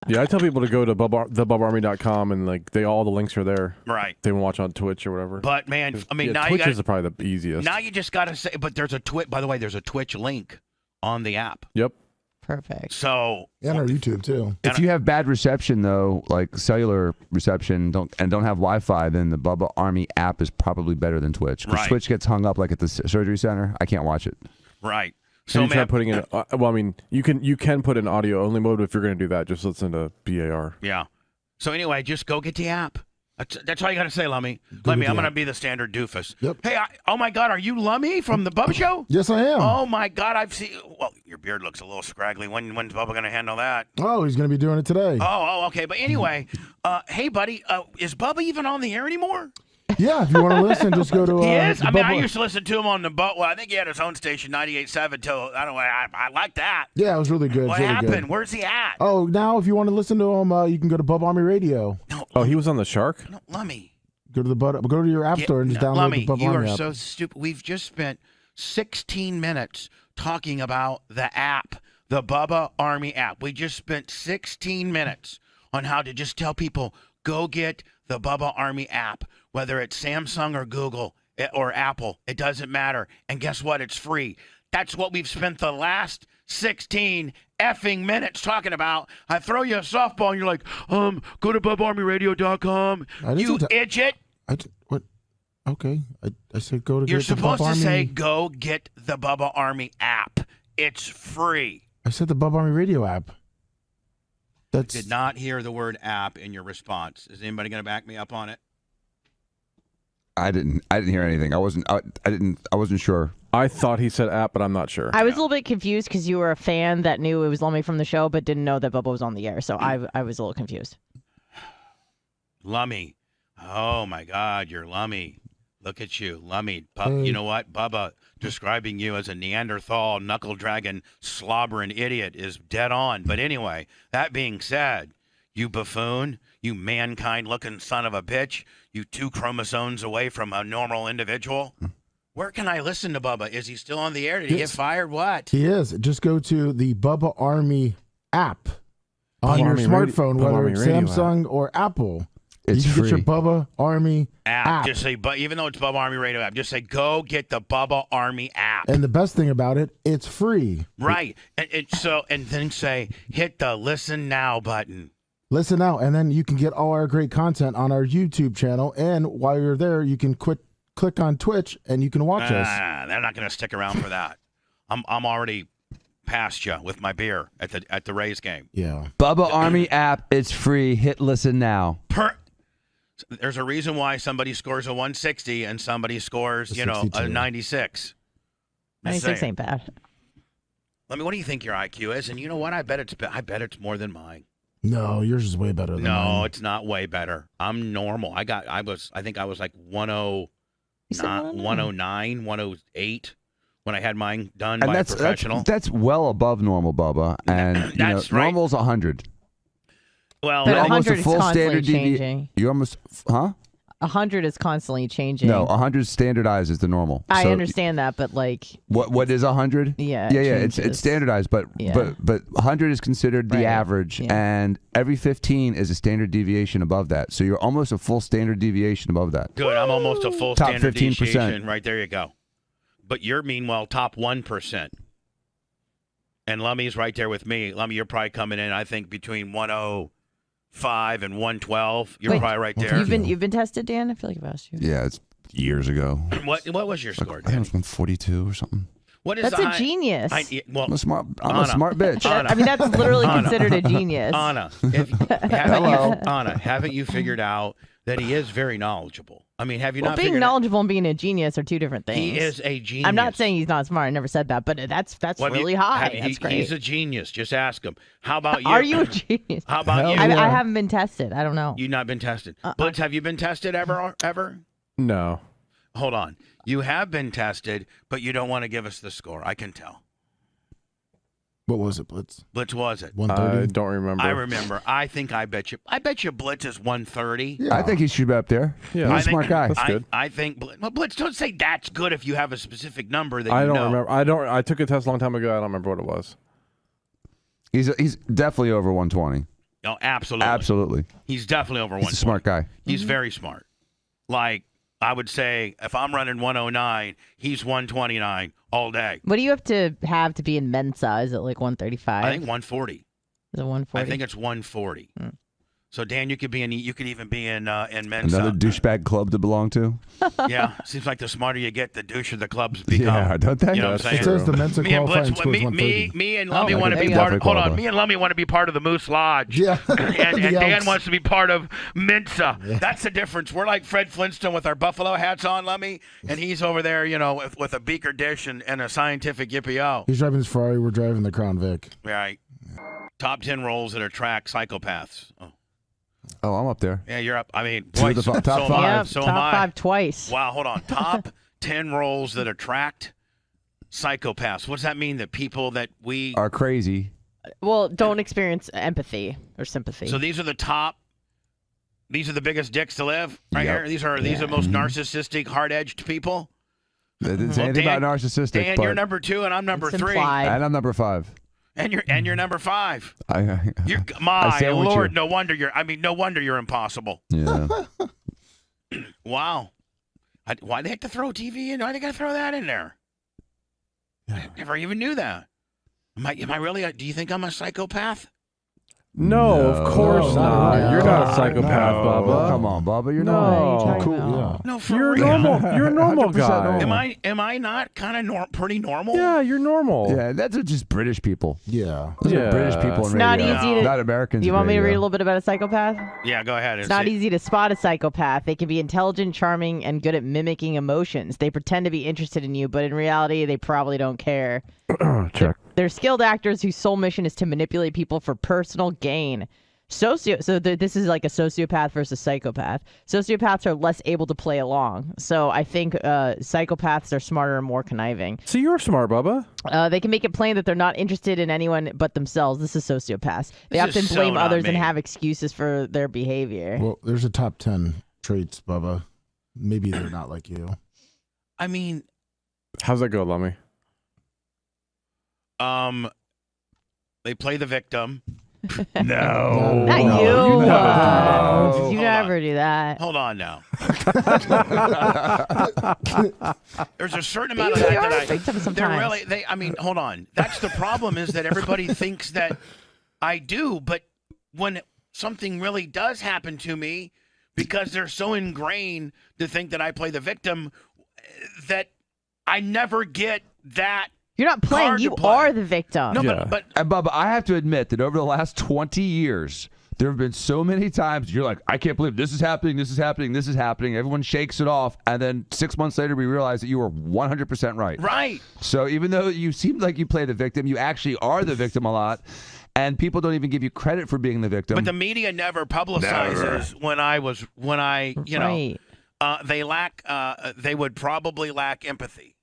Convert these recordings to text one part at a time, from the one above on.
Yeah, I tell people to go to thebubbaarmy.com and like all the links are there. Right. They can watch on Twitch or whatever. But man, I mean, now Twitch is probably the easiest. Now you just gotta say. But there's a Twitch. By the way, there's a Twitch link on the app. Yep. Perfect. So and our YouTube too. If you have bad reception though, like cellular reception, don't have Wi-Fi, then the Bubba Army app is probably better than Twitch. Because Twitch gets hung up like at the surgery center. I can't watch it. Right. So you try putting in. Well, I mean, you can put in audio only mode if you're going to do that. Just listen to BAR. Yeah. So anyway, just go get the app. That's all you got to say, Lummy. Lummy, I'm going to be the standard doofus. Yep. Hey, oh my God, are you Lummy from the Bubba Show? Yes, I am. Oh my God, I've seen. Well, your beard looks a little scraggly. When's Bubba going to handle that? Oh, he's going to be doing it today. Oh, okay. But anyway, hey, buddy, is Bubba even on the air anymore? Yeah, if you want to listen, just go to. He is. I mean, I used to listen to him on the Well, I think he had his own station, 98.7. Till I don't know. I like that. Yeah, it was really good. What really happened? Good. Where's he at? Oh, now if you want to listen to him, you can go to Bubba Army Radio. No, oh, he was on the Shark. No, Lummy. Go to your app store and just download Lummy, the Bubba you Army are app. so stupid. We've just spent 16 minutes talking about the app, the Bubba Army app. We just spent 16 minutes on how to just tell people, go get the Bubba Army app, whether it's Samsung or Google or Apple. It doesn't matter. And guess what? It's free. That's what we've spent the last 16 effing minutes talking about. I throw you a softball and you're like, go to BubbaArmyRadio.com. You idiot. What? Okay. I said go to You're get the supposed Bubba to say, Army. go get the Bubba Army app. It's free. I said the Bubba Army Radio app. Did not hear the word app in your response. Is anybody going to back me up on it? I didn't hear anything. I wasn't sure. I thought he said app, but I'm not sure. I was a little bit confused because you were a fan that knew it was Lummy from the show, but didn't know that Bubba was on the air. So I was a little confused. Lummy. Oh, my God, you're Lummy. Look at you, Lummy. You know what? Bubba describing you as a Neanderthal, knuckle-dragging, slobbering idiot is dead on. But anyway, that being said, you buffoon, you mankind-looking son of a bitch, you 2 chromosomes away from a normal individual. Where can I listen to Bubba? Is he still on the air? Did he get fired? What? He is. Just go to the Bubba Army app on your smartphone, whether it's Samsung or Apple. It's you can free. get your Bubba Army app. Just say, but even though it's Bubba Army Radio app, just say, go get the Bubba Army app. And the best thing about it, it's free. Right. And then say, hit the listen now button. Listen out, and then you can get all our great content on our YouTube channel. And while you're there, you can click on Twitch, and you can watch us. They're not going to stick around for that. I'm already past you with my beer at the Rays game. Yeah. Bubba Army app, it's free. Hit listen now. There's a reason why somebody scores a 160 and somebody scores, a 96. 96 ain't bad. Let me. What do you think your IQ is? And you know what? I bet it's more than mine. No, yours is way better than mine. No, it's not way better. I'm normal. I think I was like 109, 108 when I had mine done by a professional. That's well above normal, Bubba. And That's right. Normal's 100. Well, but you're almost 100 a full is constantly standard changing. You almost, huh? 100 is constantly changing. No, 100 standardized is the normal. I understand that, but like what is 100? Yeah, it's standardized, but 100 is considered the average, and every 15 is a standard deviation above that. So you're almost a full standard deviation above that. Good, I'm almost a full top standard 15%. deviation. Right there, you go. But you're meanwhile top 1%. And Lummy's right there with me. Lummy, you're probably coming in, I think, between 105 and 112. You're probably right there. You've been tested, Dan? I feel like I've asked you. Yeah, it's years ago. What was your score, I think it was 142 or something. What is That's a genius. I'm a smart bitch. I mean, that's literally considered a genius. Anna, haven't you figured out that he is very knowledgeable? I mean, have you not being figured knowledgeable and being a genius are two different things. He is a genius. I'm not saying he's not smart. I never said that, but that's really high. That's great. He's a genius. Just ask him. How about you? Are you a genius? How about you? I haven't been tested. I don't know. You've not been tested. Blitz, have you been tested ever? No. Hold on. You have been tested, but you don't want to give us the score. I can tell. What was it, Blitz? Blitz, was it? 130? I don't remember. I remember. I bet you Blitz is 130. Yeah. I think he should be up there. Yeah, he's a smart guy. That's good. I think Blitz, don't say that's good if you have a specific number that I you don't know. remember. I took a test a long time ago. I don't remember what it was. He's definitely over 120. Oh, absolutely. Absolutely. He's definitely over 120. He's a smart guy. He's very smart. Like, I would say if I'm running 109, he's 129 all day. What do you have to be in Mensa? Is it like 135? I think 140. Is it 140? I think it's 140. So Dan, you could even be in Mensa. Another douchebag club to belong to. Yeah, seems like the smarter you get, the douchier the clubs become. Yeah, don't they? You know what I'm saying? It says the Mensa Me and qualifying Blitz, score is 130. me and Lummy Oh, want to there be you part go. of. Hold on, Qualify. me and Lummy want to be part of the Moose Lodge. Yeah. and The Dan Elks. wants to be part of Mensa. That's the difference. We're like Fred Flintstone with our buffalo hats on, Lummy, and he's over there, with a beaker dish and a scientific yippee-o. He's driving his Ferrari. We're driving the Crown Vic. Right. Top 10 roles that attract psychopaths. Oh, I'm up there. Yeah, you're up. I mean, Two of boy, the top so am I. five. Yeah, So top am I. 5 twice. Wow, hold on. Top 10 roles that attract psychopaths. What does that mean? That people that we Are crazy. Well, don't experience empathy or sympathy. So these are the top. These are the biggest dicks to live right Yep. here. These are the most narcissistic, hard-edged people. It's anything Dan- about narcissistic. Dan, but, you're number 2, and I'm number It's 3, implied. and I'm number 5. and you're number 5. You're I my stand with Lord. you. No wonder you're impossible. Yeah. Wow. Why they have to throw TV in? Why they got to throw that in there? I never even knew that. Am I really? Do you think I'm a psychopath? No, of course No, not. no, You're not a no, psychopath, no. Bubba. Come on, Bubba. You're No. not. What are you talking Cool. about? Yeah. No, for You're real. normal. You're a normal 100% guy. normal. Am I not kind of pretty normal? Yeah, you're normal. Yeah, that's just British people. Yeah. Those Yeah. are British people in It's radio. not easy to- Not Americans. Do you in want me to read a radio. little bit about a psychopath? Yeah, go ahead. It's not easy to spot a psychopath. They can be intelligent, charming, and good at mimicking emotions. They pretend to be interested in you, but in reality, they probably don't care. Check. They're skilled actors whose sole mission is to manipulate people for personal gain. So this is like a sociopath versus psychopath. Sociopaths are less able to play along. So I think psychopaths are smarter and more conniving. So you're smart, Bubba. They can make it plain that they're not interested in anyone but themselves. This is sociopaths. They This often is so blame not others and me. have excuses for their behavior. Well, there's a top 10 traits, Bubba. Maybe they're not like you. I mean, How's that go, Lummy? they play the victim. No. Not No, you. you never do that. You Hold never on. do that. Hold on now. There's a certain amount of You that are that a victim they're sometimes. really. I mean, hold on. That's the problem is that everybody thinks that I do, but when something really does happen to me, because they're so ingrained to think that I play the victim, that I never get that. You're not playing. Hard to You play. are the victim. No, Yeah. but And Bubba, I have to admit that over the last 20 years, there have been so many times you're like, I can't believe this is happening, this is happening, this is happening. Everyone shakes it off. And then 6 months later, we realize that you were 100% right. right. So even though you seem like you play the victim, you actually are the victim a lot. And people don't even give you credit for being the victim. But the media never publicizes when I Right. they would probably lack empathy.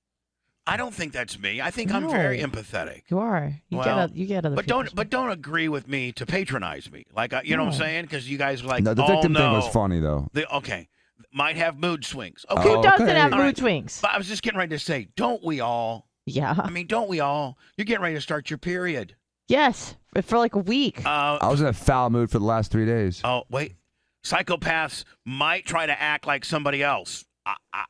I don't think that's me. I think I'm very No. empathetic. You are. You Well, get other. But people's- don't agree with me to patronize me. Like you know what I'm saying? Because you guys are like, no, the oh, victim no. thing was funny, though. Okay, might have mood swings. Okay, Who doesn't have All mood right. swings? But I was just getting ready to say, don't we all? Yeah. I mean, don't we all? You're getting ready to start your period. Yes. For like a week. I was in a foul mood for the last 3 days. Oh wait, psychopaths might try to act like somebody else.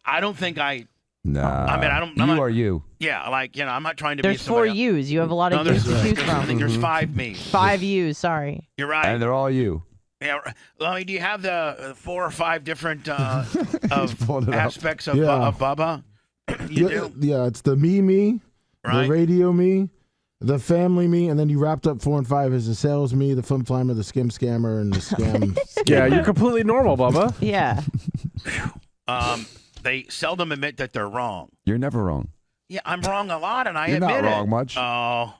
I don't think I. Nah. I mean, I don't- You I'm not- are you. Yeah, like I'm not trying to be There's somebody 4 else. U's. You have a lot No, of U's there's, to choose I think from. there's 5 me. 5 U's. Sorry. You're right. And they're all you. Yeah, Lummy, do you have the 4 or 5 different of pulled it up. aspects of, Yeah. of Bubba? You yeah, do, yeah, it's the me, right? the radio me, the family me, and then you wrapped up 4 and 5 as the sales me, the flim flimmer, the skim scammer, and the scam. Yeah, you're completely normal, Bubba. Yeah. They seldom admit that they're wrong. You're never wrong. Yeah, I'm wrong a lot, and I You're admit not wrong it. much. Oh,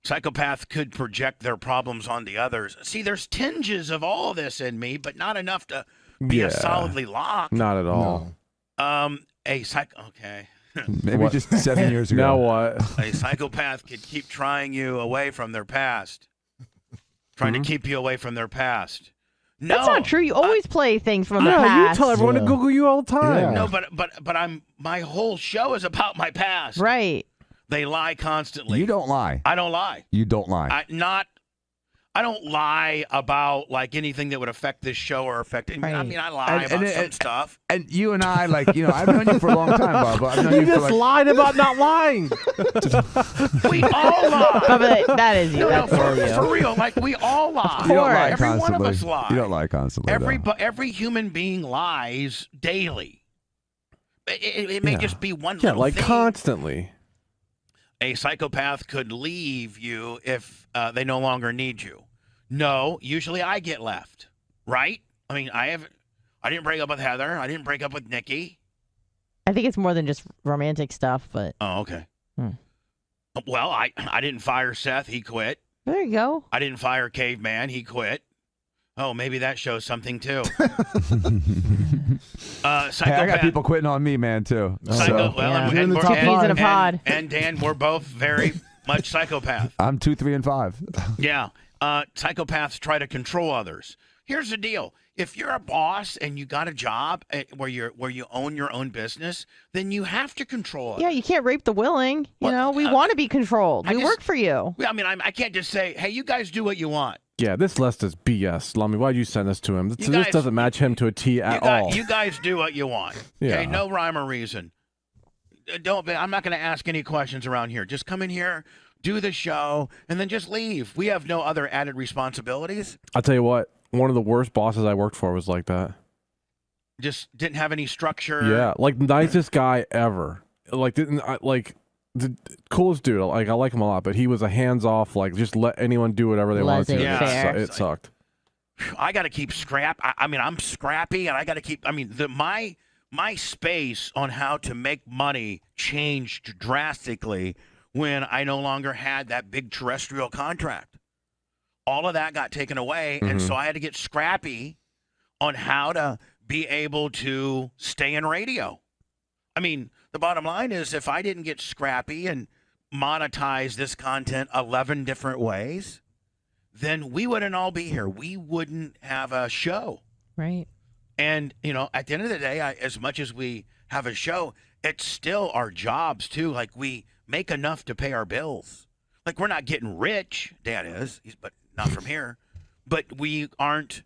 psychopath could project their problems onto others. See, there's tinges of all this in me, but not enough to be Yeah. a solidly locked. Not at all. No. Okay. Maybe What? just 7 years ago. Now what? A psychopath could keep trying you away from their past, trying to keep you away from their past. No, That's not true. You always play things from the Yeah, you past. tell everyone to Yeah. Google you all the time. Yeah. No, but my whole show is about my past. Right. They lie constantly. You don't lie. I don't lie. You don't lie. I don't lie about like anything that would affect this show or affect. Right. I mean, I lie about some stuff. And you and I, like, I've known you for a long time, Bubba. I've known You you for just lied about not lying. We all lie. But that is you. That's all you. For real, like we all lie. You don't lie Every constantly. one of us lie. You don't lie constantly. though. Every human being lies daily. It may just be one Yeah, little like thing. constantly. A psychopath could leave you if they no longer need you. No, usually I get left, right? I mean, I didn't break up with Heather. I didn't break up with Nikki. I think it's more than just romantic stuff, but Oh, okay. Well, I didn't fire Seth. He quit. there you go. I didn't fire Caveman. He quit. Oh, maybe that shows something too. Psychopath. Hey, I got people quitting on me, man, too. Psycho, So, well, Yeah. and, You're in the we're- top and- five. In a pod. and Dan, we're both very much psychopath. I'm 2, 3, and 5. Yeah. Psychopaths try to control others. Here's the deal. If you're a boss and you got a job where you own your own business, then you have to control it. Yeah, you can't rape the willing. Well, We want to be controlled. I We just- work for you. I mean, I can't just say, hey, you guys do what you want. Yeah, this list is BS. Lummy, why'd you send this to him? This guys- doesn't match him to a T at all. You guys do what you want. Okay, Yeah. no rhyme or reason. I'm not going to ask any questions around here. Just come in here, do the show, and then just leave. We have no other added responsibilities. I'll tell you what, one of the worst bosses I worked for was like that. Just didn't have any structure. Yeah, like nicest guy ever. Like the coolest dude. Like I like him a lot, but he was a hands-off, like just let anyone do whatever they wanted to. Laissez-faire. It sucked. I got to keep scrap. I mean, I'm scrappy, and I got to keep. I mean, my space on how to make money changed drastically when I no longer had that big terrestrial contract. All of that got taken away, and so I had to get scrappy on how to be able to stay in radio. I mean, the bottom line is if I didn't get scrappy and monetize this content 11 different ways, then we wouldn't all be here. We wouldn't have a show. Right. And, at the end of the day, as much as we have a show, it's still our jobs, too. Like, we make enough to pay our bills. Like, we're not getting rich. Dad is, but not from here. But we aren't,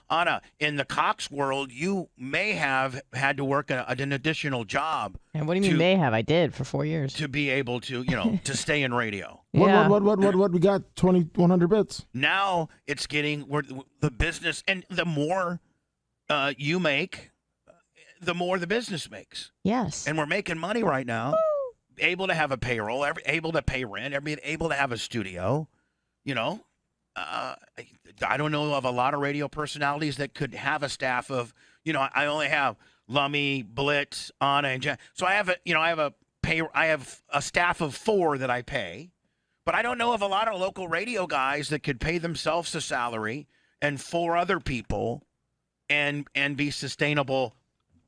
Anna, in the Cox world, you may have had to work an additional job And what do you mean may have? I did for 4 years. to be able to, to stay in radio. Yeah. What? We got 2,100 bits. Now it's getting where the business, and the more you make, the more the business makes. Yes. And we're making money right now, able to have a payroll, able to pay rent, able to have a studio. I don't know of a lot of radio personalities that could have a staff of, I only have Lummy, Blitz, Anna, and Jen. So I have a staff of 4 that I pay, but I don't know of a lot of local radio guys that could pay themselves a salary and 4 other people and be sustainable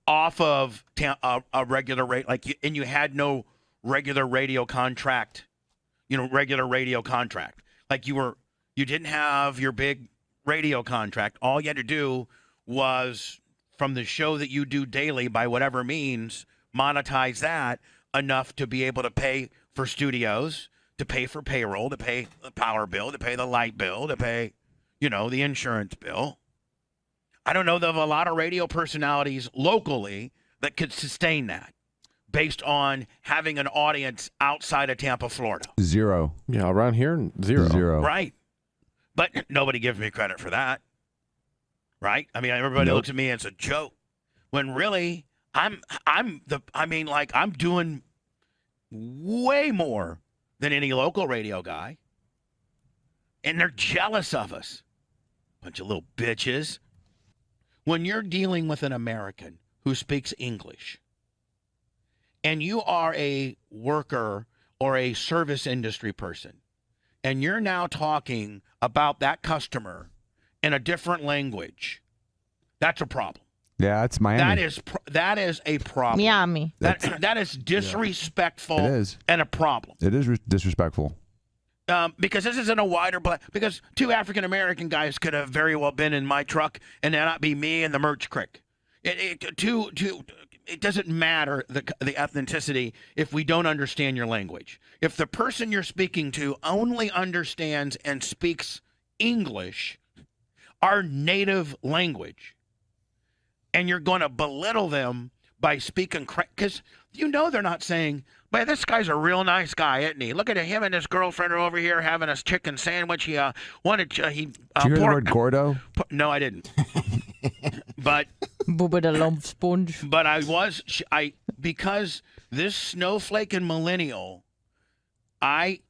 off of a regular rate. And you had no regular radio contract, Like you didn't have your big radio contract. All you had to do was, from the show that you do daily by whatever means, monetize that enough to be able to pay for studios, to pay for payroll, to pay the power bill, to pay the light bill, to pay, the insurance bill. I don't know of a lot of radio personalities locally that could sustain that based on having an audience outside of Tampa, Florida. 0. Yeah, around here, 0. 0. Right. But nobody gives me credit for that. Right? I mean, everybody looks at me and it's a joke. When really, I'm doing way more than any local radio guy. And they're jealous of us. Bunch of little bitches. When you're dealing with an American who speaks English, and you are a worker or a service industry person, and you're now talking about that customer in a different language, that's a problem. Yeah, it's Miami. That is a problem. Miami. That is disrespectful. It is. And a problem. It is disrespectful. Because this isn't a wider because 2 African American guys could have very well been in my truck and that not be me and the merch crick. It doesn't matter the ethnicity if we don't understand your language. If the person you're speaking to only understands and speaks English, our native language, and you're going to belittle them by speaking, because they're not saying, but this guy's a real nice guy, isn't he? Look at him and his girlfriend are over here having a chicken sandwich. He wanted Did you hear the word Gordo? No, I didn't. But Bubba the lump sponge. but because this snowflake and millennial, I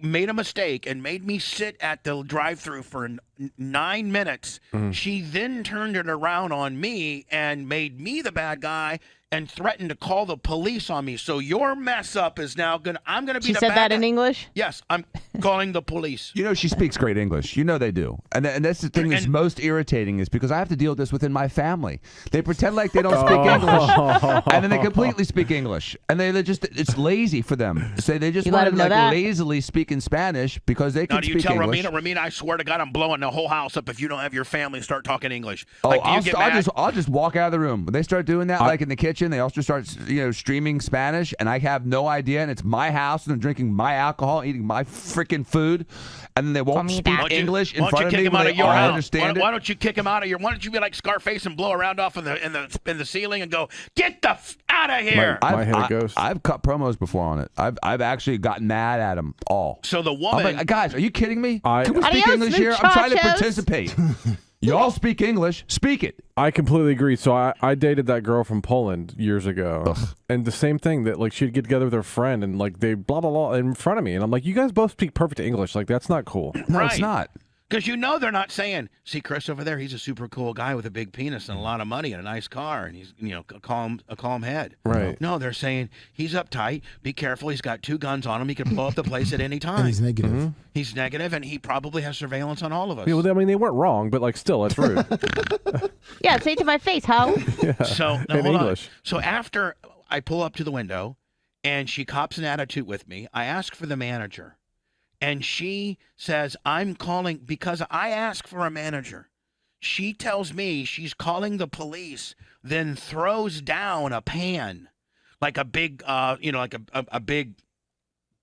made a mistake and made me sit at the drive-thru for 9 minutes. She then turned it around on me and made me the bad guy and threatened to call the police on me. So your mess up is now I'm gonna be She the said bad that guy. in English? Yes, I'm calling the police. She speaks great English. They do. And that's the thing that's most irritating is because I have to deal with this within my family. They pretend like they don't speak English, and then they completely speak English. And it's lazy for them. So they just You let want to them know that? lazily speak in Spanish because they can Now, do you speak tell English. Ramina, I swear to God, I'm blowing the whole house up if you don't have your family start talking English. Oh, Like, do you get mad? I'll just walk out of the room. When they start doing that, like in the kitchen, they also start streaming Spanish, and I have no idea, and it's my house, and I'm drinking my alcohol, eating my freaking food, and then they won't speak English in front of me when they all understand it. Why don't you kick him out of your? Why don't you be like Scarface and blow around off in the ceiling and go, get the out of here? My head of ghost. I've cut promos before on it. I've actually gotten mad at them all. So the I'm woman, like, guys, are you kidding me? Can we speak Adios, English here? I'm trying to muchachos. participate. Y'all speak English. Speak it. I completely agree. So I dated that girl from Poland years ago, and the same thing that like she'd get together with her friend and like they blah blah blah in front of me, and I'm like, you guys both speak perfect English. Like that's not cool. No, Right. it's not. because they're not saying, see Chris over there, he's a super cool guy with a big penis and a lot of money and a nice car, and he's a calm head. Right. No, they're saying he's uptight. Be careful. He's got 2 guns on him. He could blow up the place at any time. And he's negative. He's negative, and he probably has surveillance on all of us. Yeah, well, I mean, they weren't wrong, but like still, it's rude. Yeah, say it to my face, ho. So now, In hold on. English. So after I pull up to the window, and she cops an attitude with me, I ask for the manager. And she says, I'm calling because I ask for a manager. She tells me she's calling the police, then throws down a pan, like a big, like a big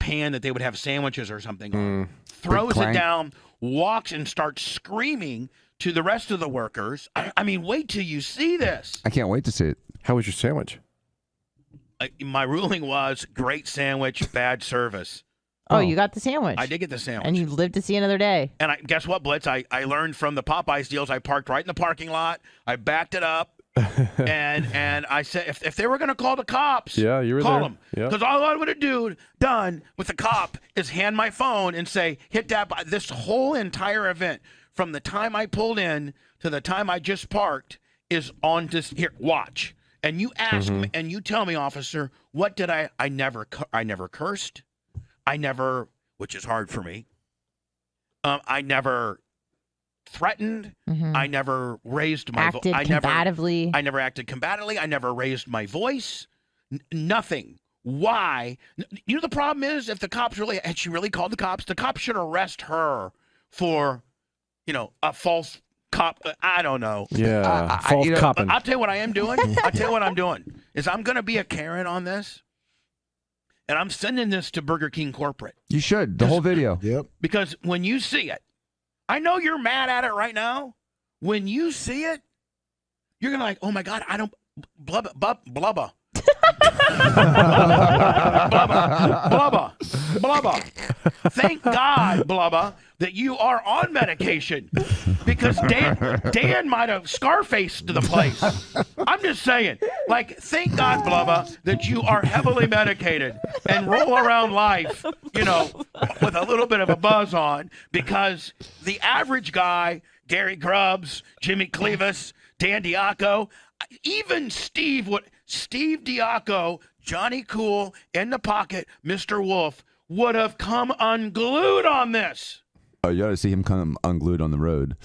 pan that they would have sandwiches or something on. Throws it clank. down, walks and starts screaming to the rest of the workers. I mean, wait till you see this. I can't wait to see it. How was your sandwich? My ruling was great sandwich, bad service. Oh, you got the sandwich. I did get the sandwich. And you lived to see another day. And guess what, Blitz? I learned from the Popeyes deals. I parked right in the parking lot. I backed it up. and I said, if they were going to call the cops, Yeah, you were call there. them. Yeah. Because all I would have done with the cop is hand my phone and say, hit that. This whole entire event, from the time I pulled in to the time I just parked, is on this. Here, watch. And you ask me, and you tell me, officer, what did I never cursed. I never, which is hard for me. I never threatened. I never raised my voice. Acted combatively. I never acted combatively. I never raised my voice. Nothing. Why? You know the problem is, if the cops had she really called the cops should arrest her for, a false cop. I don't know. Yeah, false copping. I'll tell you what I am doing. I'll tell you what I'm doing is I'm going to be a Karen on this. And I'm sending this to Burger King corporate. You should. The whole video. Yep. Because when you see it, I know you're mad at it right now. When you see it, you're going to like, oh my God, I don't, blubba. Blubba. Thank God, Blubba, that you are on medication. Because Dan might have Scarfaced the place. I'm just saying, like, thank God, Blubba, that you are heavily medicated and roll around life, with a little bit of a buzz on, because the average guy, Gary Grubbs, Jimmy Clevis, Dan Diaco, even Steve Diaco, Johnny Cool, In the Pocket, Mr. Wolf, would have come unglued on this. Oh, you ought to see him come unglued on the road.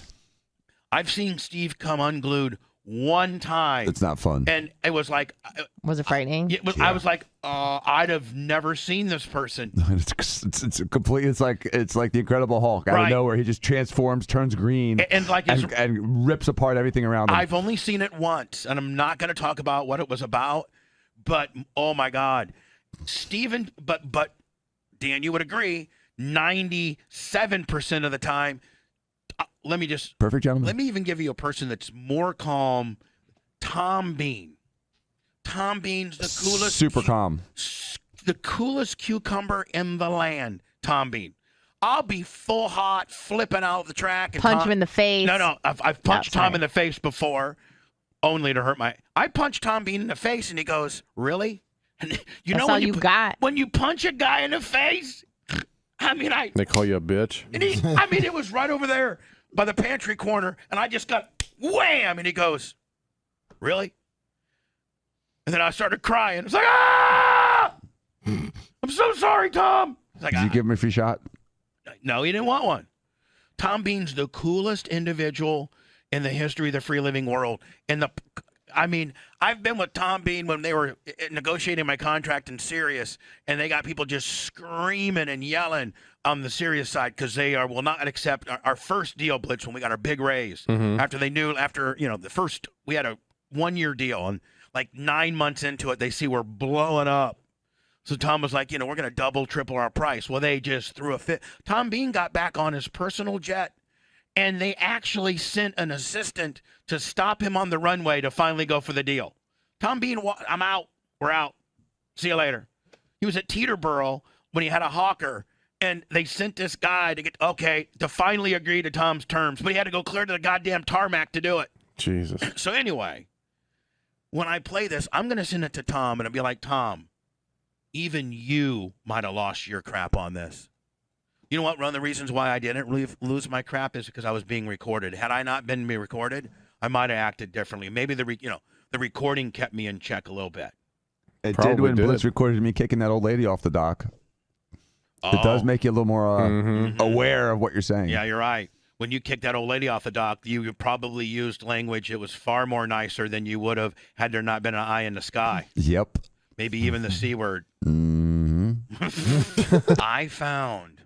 I've seen Steve come unglued one time. It's not fun. And it was like... Was it frightening? I was like, I'd have never seen this person. It's complete. It's like the Incredible Hulk out of nowhere. He just transforms, turns green, and rips apart everything around him. I've only seen it once, and I'm not going to talk about what it was about. But oh my God, Steven. But Dan, you would agree. 97% of the time. Perfect gentleman. Let me even give you a person that's more calm. Tom Bean. Tom Bean's the coolest. Super calm. The coolest cucumber in the land. Tom Bean. I'll be full hot, flipping out the track. And Punch him in the face. No. I've punched Tom sorry. in the face before, only to hurt my. I punched Tom Bean in the face, and he goes, "Really?" And That's all you got. When you punch a guy in the face, They call you a bitch. And it was right over there by the pantry corner, and I just got wham, and he goes, "Really?" And then I started crying. It's like, ah! I'm so sorry, Tom. It's like, Did you give him a free shot? No, he didn't want one. Tom Bean's the coolest individual in the history of the free living world. I've been with Tom Bean when they were negotiating my contract in Sirius, and they got people just screaming and yelling on the Sirius side because they will not accept our first deal, Blitz, when we got our big raise. After the first, we had a 1-year deal, and like 9 months into it, they see we're blowing up. So Tom was like, we're going to double, triple our price. Well, they just threw a fit. Tom Bean got back on his personal jet, and they actually sent an assistant to stop him on the runway to finally go for the deal. Tom Bean, I'm out. We're out. See you later. He was at Teterboro when he had a hawker, and they sent this guy to finally agree to Tom's terms, but he had to go clear to the goddamn tarmac to do it. Jesus. So anyway, when I play this, I'm going to send it to Tom, and I'll be like, Tom, even you might have lost your crap on this. You know what? One of the reasons why I didn't lose my crap is because I was being recorded. Had I not been recorded, I might have acted differently. Maybe the recording kept me in check a little bit. It Probably did when did. Blitz recorded me kicking that old lady off the dock. It does make you a little more aware of what you're saying. Yeah, you're right. When you kicked that old lady off the dock, you probably used language that was far more nicer than you would have had there not been an eye in the sky. Yep. Maybe even the C word. I found,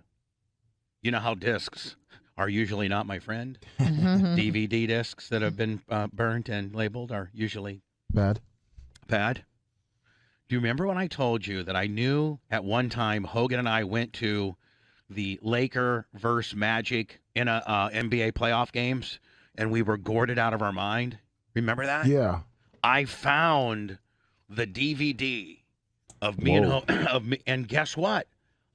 you know how discs are usually not my friend? DVD discs that have been burnt and labeled are usually Bad. bad. Do you remember when I told you that I knew at one time Hogan and I went to the Laker versus Magic in a NBA playoff games, and we were gored out of our mind? Remember that? Yeah. I found the DVD of me and guess what?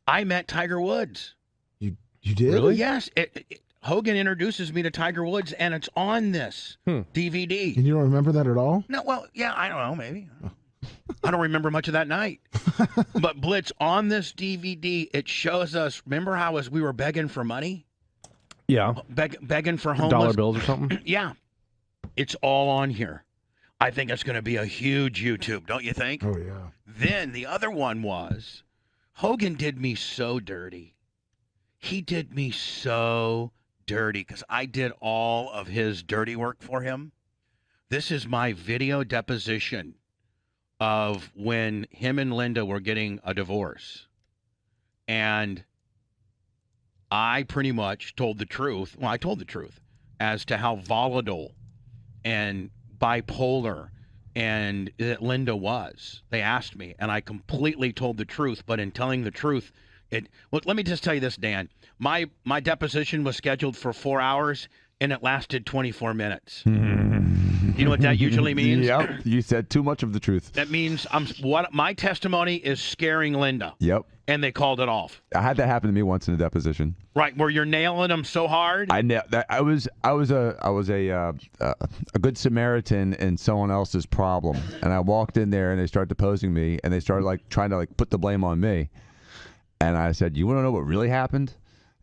I met Tiger Woods. You did? Really? Yes. Hogan introduces me to Tiger Woods, and it's on this DVD. And you don't remember that at all? No, well, yeah, I don't know, maybe. I don't remember much of that night. But Blitz, on this DVD, it shows us, remember how we were begging for money? Yeah. Begging for homeless. Dollar bills or something? Yeah. It's all on here. I think it's going to be a huge YouTube, don't you think? Oh, yeah. Then the other one was, Hogan did me so dirty. He did me so dirty because I did all of his dirty work for him. This is my video deposition of when him and Linda were getting a divorce. And I pretty much told the truth. Well, I told the truth as to how volatile and bipolar and that Linda was. They asked me, and I completely told the truth. But in telling the truth, let me just tell you this, Dan. My deposition was scheduled for 4 hours, and it lasted 24 minutes. You know what that usually means? Yep. You said too much of the truth. That means my testimony is scaring Linda. Yep. And they called it off. I had that happen to me once in a deposition. Right, where you're nailing them so hard. I was a good Samaritan in someone else's problem, and I walked in there and they started deposing me, and they started trying to put the blame on me, and I said, "You want to know what really happened?"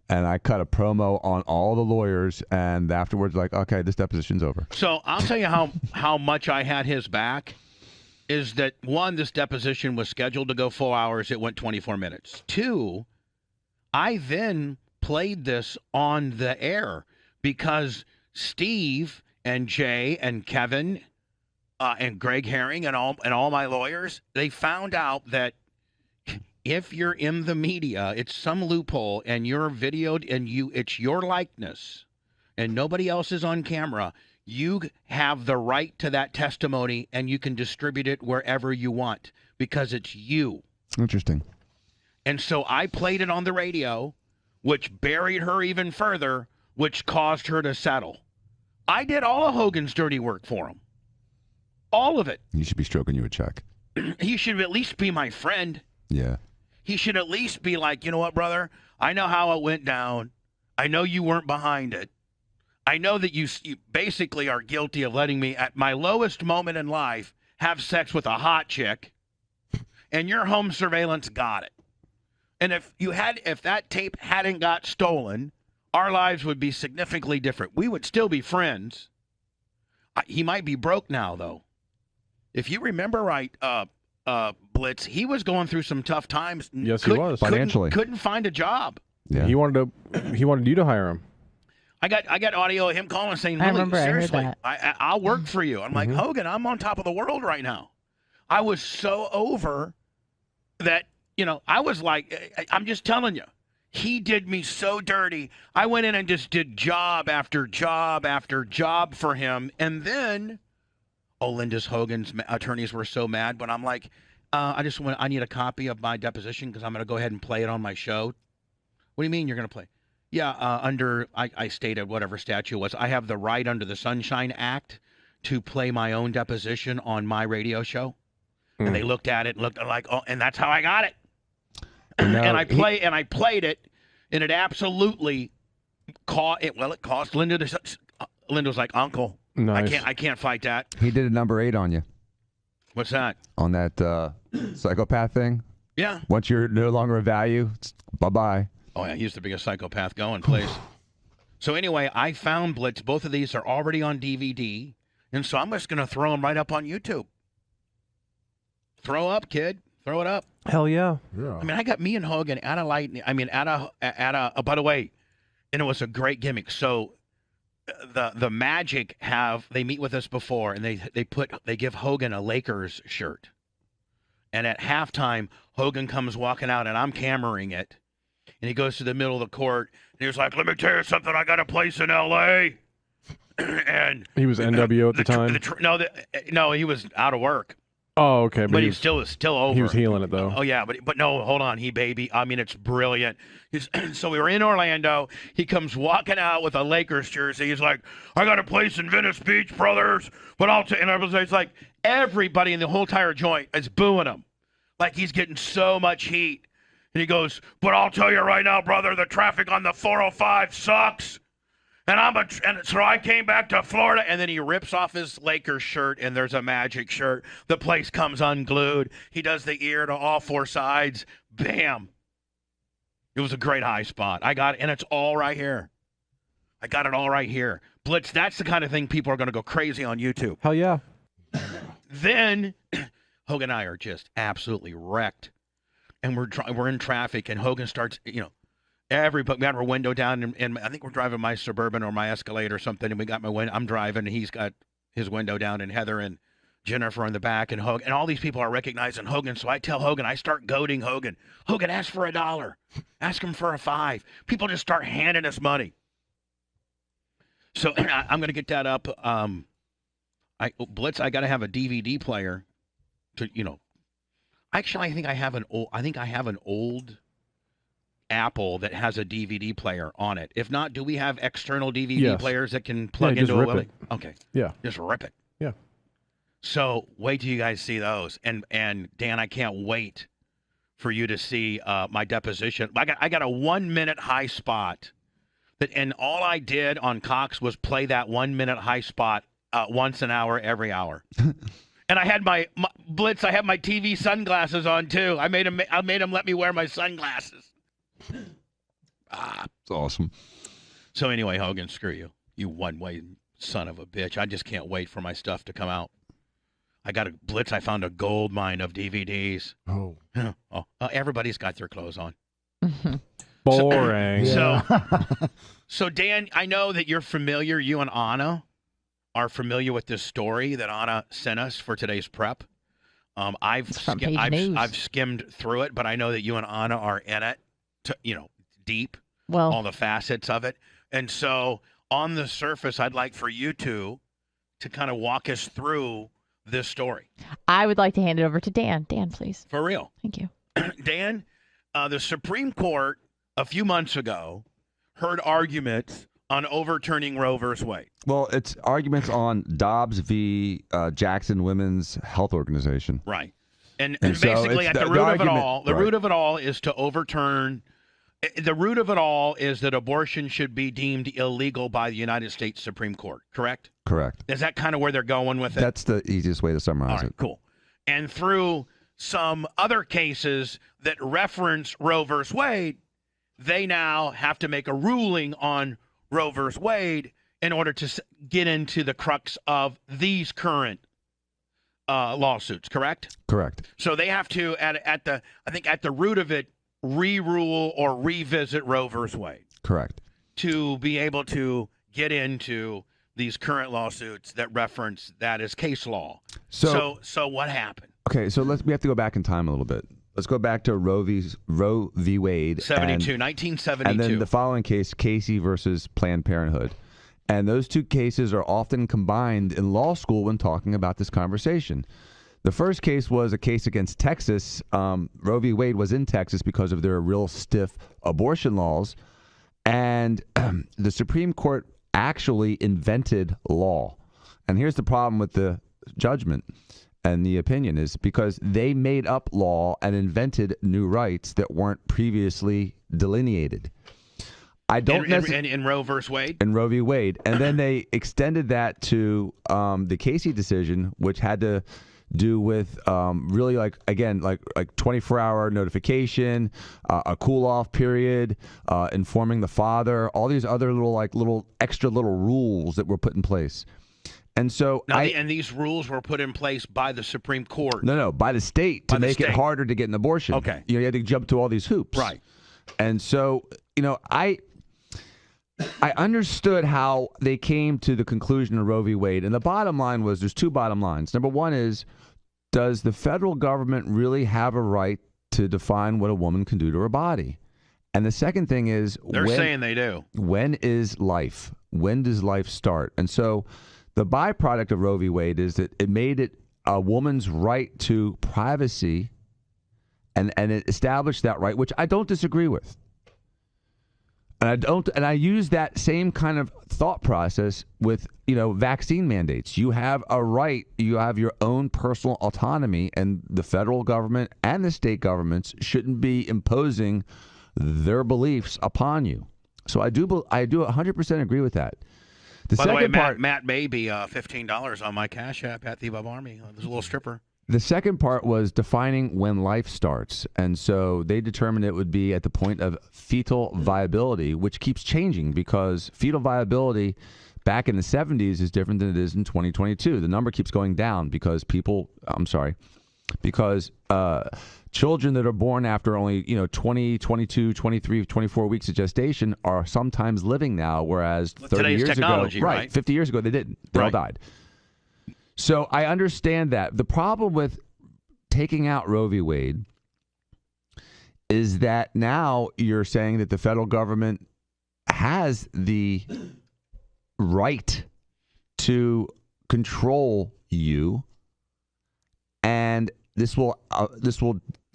And I cut a promo on all the lawyers, and afterwards, okay, this deposition's over. So I'll tell you how much I had his back. Is that one, this deposition was scheduled to go 4 hours. It went 24 minutes. Two, I then played this on the air because Steve and Jay and Kevin and Greg Herring and all my lawyers, they found out that if you're in the media, it's some loophole and you're videoed and it's your likeness and nobody else is on camera, you have the right to that testimony and you can distribute it wherever you want because it's you. Interesting. And so I played it on the radio which buried her even further, which caused her to settle. I did all of Hogan's dirty work for him. All of it. He should be stroking you a check. He should at least be my friend. Yeah. He should at least be like, you know what, brother? I know how it went down. I know you weren't behind it. I know that you basically are guilty of letting me, at my lowest moment in life, have sex with a hot chick, and your home surveillance got it. And if that tape hadn't got stolen, our lives would be significantly different. We would still be friends. He might be broke now, though. If you remember right, Blitz, he was going through some tough times. Yes, he was. Financially. Couldn't find a job. Yeah. He wanted you to hire him. I got audio of him calling saying, I remember, seriously, I heard that. I'll work for you. I'm like, Hogan, I'm on top of the world right now. I was so over that, I was like, I'm just telling you, he did me so dirty. I went in and just did job after job after job for him. And then, Hogan's attorneys were so mad, but I'm like, I need a copy of my deposition because I'm going to go ahead and play it on my show. What do you mean you're going to play? Yeah, I stated whatever statute was. I have the right under the Sunshine Act to play my own deposition on my radio show. And they looked at it and looked like, and that's how I got it. And I played it, and it absolutely it cost Linda. Linda was like, Uncle, nice. I can't fight that. He did a number 8 on you. What's that? On that psychopath thing. Yeah. Once you're no longer a value, bye-bye. Oh, yeah, he's the biggest psychopath going, please. So anyway, I found Blitz. Both of these are already on DVD, and so I'm just going to throw them right up on YouTube. Throw up, kid. Throw it up. Hell yeah. Yeah. I mean, I got me and Hogan at a lightning. I mean, by the way, and it was a great gimmick. So the Magic they meet with us before, and they give Hogan a Lakers shirt. And at halftime, Hogan comes walking out, and I'm cameraing it. And he goes to the middle of the court, and he was like, "Let me tell you something. I got a place in L.A." And he was NWO at the time. No, he was out of work. Oh, okay, but he was still over. He was healing it though. Oh yeah, but no, hold on, I mean, it's brilliant. So we were in Orlando. He comes walking out with a Lakers jersey. He's like, "I got a place in Venice Beach, brothers." But and it's like everybody in the whole entire joint is booing him, like he's getting so much heat. And he goes, "But I'll tell you right now, brother, the traffic on the 405 sucks. And so I came back to Florida." And then he rips off his Lakers shirt, and there's a Magic shirt. The place comes unglued. He does the ear to all 4 sides. Bam. It was a great high spot. I got it, and it's all right here. I got it all right here. Blitz, that's the kind of thing people are going to go crazy on YouTube. Hell yeah. Then Hogan and I are just absolutely wrecked. And we're in traffic, and Hogan starts, everybody, we got our window down, and I think we're driving my Suburban or my Escalade or something, and we got my window. I'm driving, and he's got his window down, and Heather and Jennifer in the back, and Hogan, and all these people are recognizing Hogan. So I tell Hogan, I start goading Hogan. Hogan, ask for $1. Ask him for a $5. People just start handing us money. So I'm going to get that up. Blitz, I got to have a DVD player to, Actually, I think I have an old Apple that has a DVD player on it. If not, do we have external DVD players that can plug into rip a it. Okay. Yeah. Just rip it. Yeah. So wait till you guys see those. And Dan, I can't wait for you to see my deposition. I got a 1-minute high spot and all I did on Cox was play that 1-minute high spot once an hour, every hour. And I had my Blitz. I have my TV sunglasses on too. I made him let me wear my sunglasses. It's awesome. So anyway, Hogan, screw you, you one-way son of a bitch. I just can't wait for my stuff to come out. I got a Blitz. I found a gold mine of DVDs. Oh. Everybody's got their clothes on. Boring. So Dan, I know that you're familiar. You and Anna are familiar with this story that Anna sent us for today's prep. I've skimmed through it, but I know that you and Anna are in it, deep, all the facets of it. And so on the surface, I'd like for you two to kind of walk us through this story. I would like to hand it over to Dan. Dan, please. For real. Thank you. Dan, the Supreme Court a few months ago heard arguments on overturning Roe versus Wade. Well, it's arguments on Dobbs v. Jackson Women's Health Organization. Right. And And so basically, it's at the the root of it argument- all, the right. root of it all is to overturn. The root of it all is that abortion should be deemed illegal by the United States Supreme Court. Correct? Correct. Is that kind of where they're going with it? That's the easiest way to All summarize right, it. cool. And through some other cases that reference Roe versus Wade, they now have to make a ruling on Roe versus Wade in order to get into the crux of these current lawsuits. Correct? Correct. So they have to, at the root of it, re-rule or revisit Roe versus Wade Correct. to be able to get into these current lawsuits that reference that as case law. So what happened? Okay, so we have to go back in time a little bit. Let's go back to Roe v. Wade. 1972. And then the following case, Casey versus Planned Parenthood. And those two cases are often combined in law school when talking about this conversation. The first case was a case against Texas. Roe v. Wade was in Texas because of their real stiff abortion laws. And the Supreme Court actually invented law. And here's the problem with the judgment and the opinion is because they made up law and invented new rights that weren't previously delineated. I don't necessarily in Roe versus Wade. In Roe v. Wade, and then they extended that to the Casey decision, which had to do with really like 24-hour notification, a cool-off period, informing the father, all these other little extra rules that were put in place. And so and these rules were put in place by the Supreme Court. No, by the state to make it harder to get an abortion. Okay. You had to jump through all these hoops. Right. And so, I understood how they came to the conclusion of Roe v. Wade. And the bottom line was there's two bottom lines. Number one is, does the federal government really have a right to define what a woman can do to her body? And the second thing is, they're saying they do. When is life? When does life start? And so the byproduct of Roe v. Wade is that it made it a woman's right to privacy, and it established that right, which I don't disagree with. And I use that same kind of thought process with, vaccine mandates. You have a right, you have your own personal autonomy, and the federal government and the state governments shouldn't be imposing their beliefs upon you. So I do 100% agree with that. By the way, Matt may be $15 on my Cash App at the Bubba Army. There's a little stripper. The second part was defining when life starts. And so they determined it would be at the point of fetal viability, which keeps changing because fetal viability back in the 70s is different than it is in 2022. The number keeps going down because children that are born after only 20, 22, 23, 24 weeks of gestation are sometimes living now, whereas 30 years ago, right, 50 years ago, they didn't. They all died. So I understand that. The problem with taking out Roe v. Wade is that now you're saying that the federal government has the right to control you, and this will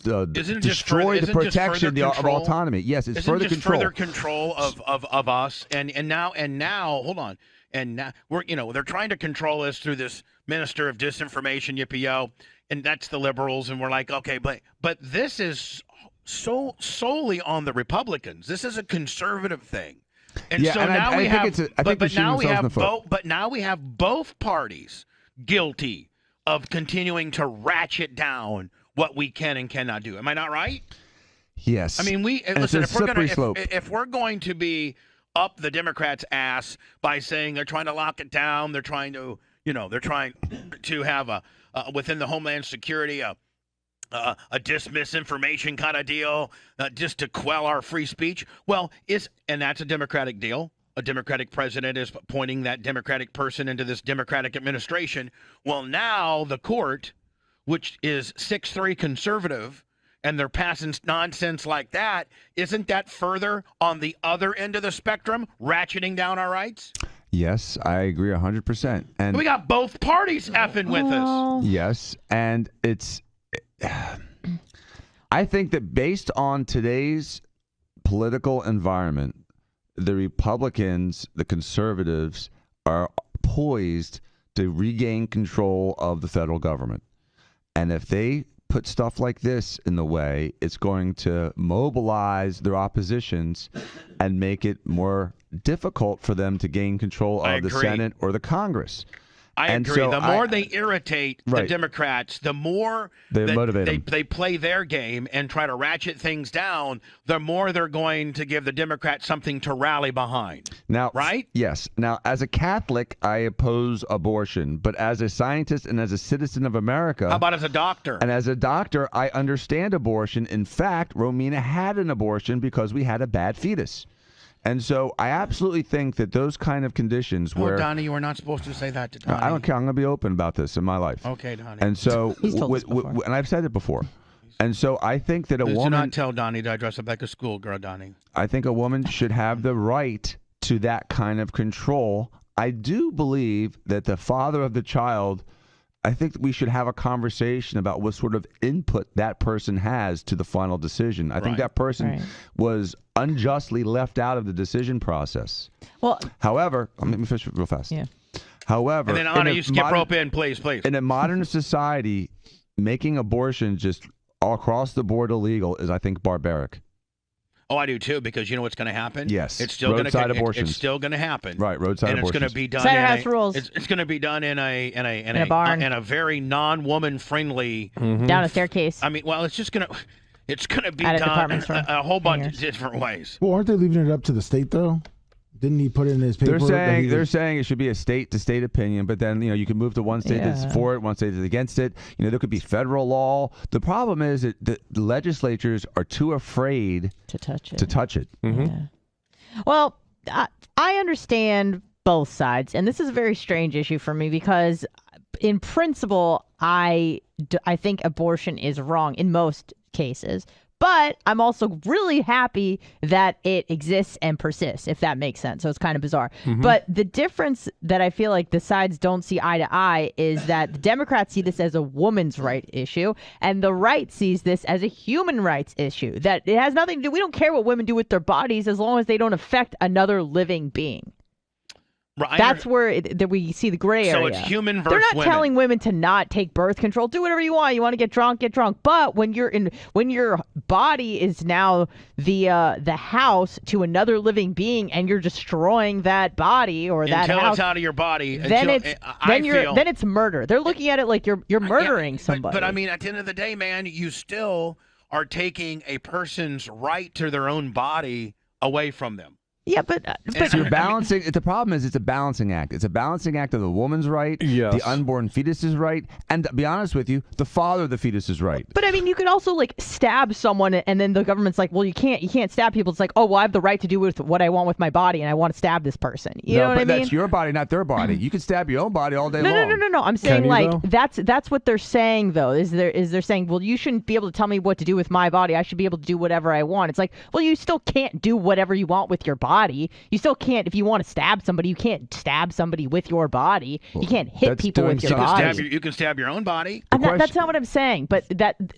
destroy the protection of autonomy. Yes, it's further control. Further control of us, and now hold on, and now we're they're trying to control us through this minister of disinformation, yippee-yo, and that's the liberals, and we're like, okay, but this is so solely on the Republicans. This is a conservative thing. And so now we have both parties guilty of continuing to ratchet down what we can and cannot do. Am I not right? Yes. I mean, listen. If we're going to be up the Democrats' ass by saying they're trying to lock it down, they're trying to have a within the Homeland Security a dismiss information kind of deal, just to quell our free speech. Well, and that's a Democratic deal. A Democratic president is appointing that Democratic person into this Democratic administration. Well, now the court, which is 6'3" conservative, and they're passing nonsense like that, isn't that further on the other end of the spectrum, ratcheting down our rights? Yes, I agree 100%. And we got both parties effing with us. Yes, and I think that based on today's political environment, the Republicans, the conservatives are poised to regain control of the federal government. And if they put stuff like this in the way, it's going to mobilize their oppositions and make it more difficult for them to gain control of the Senate or the Congress. I agree. So the more they irritate the Democrats, the more they motivate them. They play their game and try to ratchet things down, the more they're going to give the Democrats something to rally behind. Now, right? Yes. Now, as a Catholic, I oppose abortion. But as a scientist and as a citizen of America. How about as a doctor? And as a doctor, I understand abortion. In fact, Romina had an abortion because we had a bad fetus. And so I absolutely think that those kind of conditions where... Oh, Donnie, you were not supposed to say that to Donnie. I don't care. I'm going to be open about this in my life. Okay, Donnie. And so... He's told us before. And I've said it before. And so I think that a woman... Do not tell Donnie to dress up like a schoolgirl, Donnie. I think a woman should have the right to that kind of control. I do believe that the father of the child... I think that we should have a conversation about what sort of input that person has to the final decision. I think that person was unjustly left out of the decision process. Well, however, let me finish real fast. Yeah. However, and then Anna, you skip rope in, please. In a modern society, making abortion just all across the board illegal is, I think, barbaric. Oh, I do too, because you know what's going to happen? Yes, it's still going to abortions. It's still going to happen. Right, roadside and abortions. And it's going to be done. Cider house rules. It's going to be done in a barn, in a very non-woman friendly down a staircase. I mean, well, it's going to be at done a whole bunch of different ways. Well, aren't they leaving it up to the state though? Didn't he put it in his paper? They're saying it should be a state-to-state opinion, but then you can move to one state that's for it, one state that's against it. There could be federal law. The problem is that the legislatures are too afraid to touch it. Mm-hmm. Yeah. Well, I understand both sides, and this is a very strange issue for me because, in principle, I think abortion is wrong in most cases. But I'm also really happy that it exists and persists, if that makes sense. So it's kind of bizarre. Mm-hmm. But the difference that I feel like the sides don't see eye to eye is that the Democrats see this as a woman's right issue, and the right sees this as a human rights issue. That it has nothing to do. We don't care what women do with their bodies as long as they don't affect another living being. Right. That's where we see the gray area. So it's human versus They're not women. telling women to not take birth control. Do whatever you want. You want to get drunk, get drunk. But when your body is now the house to another living being, and you're destroying that body or that until house, it's out of your body, then it's murder. They're looking at it like you're murdering somebody. But I mean, at the end of the day, man, you still are taking a person's right to their own body away from them. Yeah, but you're balancing. The problem is it's a balancing act. It's a balancing act of the woman's right, the unborn fetus's right, and to be honest with you, the father of the fetus's right. But I mean, you could also stab someone, and then the government's like, well, you can't stab people. It's like, oh, well, I have the right to do with what I want with my body, and I want to stab this person. You know what I mean? That's your body, not their body. You can stab your own body all day long. No. I'm saying that's what they're saying though. Is they're saying, well, you shouldn't be able to tell me what to do with my body. I should be able to do whatever I want. It's like, well, you still can't do whatever you want with your body. You still can't. If you want to stab somebody, you can't stab somebody with your body. You can't hit people with your body. You can stab your own body. That's not what I'm saying. But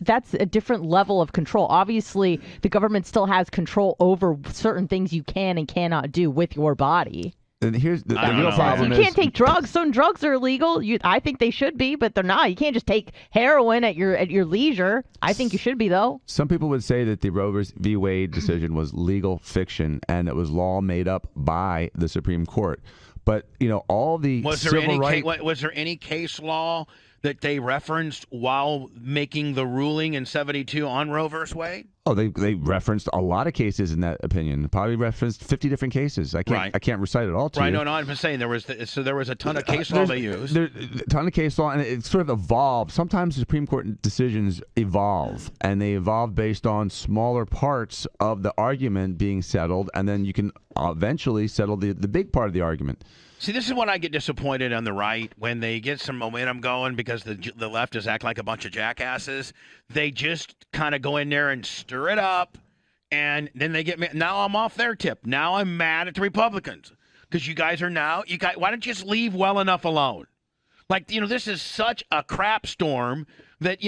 that's a different level of control. Obviously, the government still has control over certain things you can and cannot do with your body. And here's the real problem: you can't take drugs. Some drugs are illegal. I think they should be, but they're not. You can't just take heroin at your leisure. I think you should be, though. Some people would say that the Roe v. Wade decision was legal fiction and it was law made up by the Supreme Court. But all the was there any case law that they referenced while making the ruling in 72 on Roe v. Wade? Oh, they referenced a lot of cases in that opinion. Probably referenced 50 different cases. I can't recite it all to you. No, I'm just saying there was a ton of case law they used. There's a ton of case law, and it sort of evolved. Sometimes the Supreme Court decisions evolve, and they evolve based on smaller parts of the argument being settled, and then you can eventually settle the big part of the argument. See, this is when I get disappointed on the right when they get some momentum going because the leftists act like a bunch of jackasses. They just kind of go in there and stir it up, and then they get mad. Now I'm off their tip. Now I'm mad at the Republicans because you guys, why don't you just leave well enough alone? This is such a crap storm that,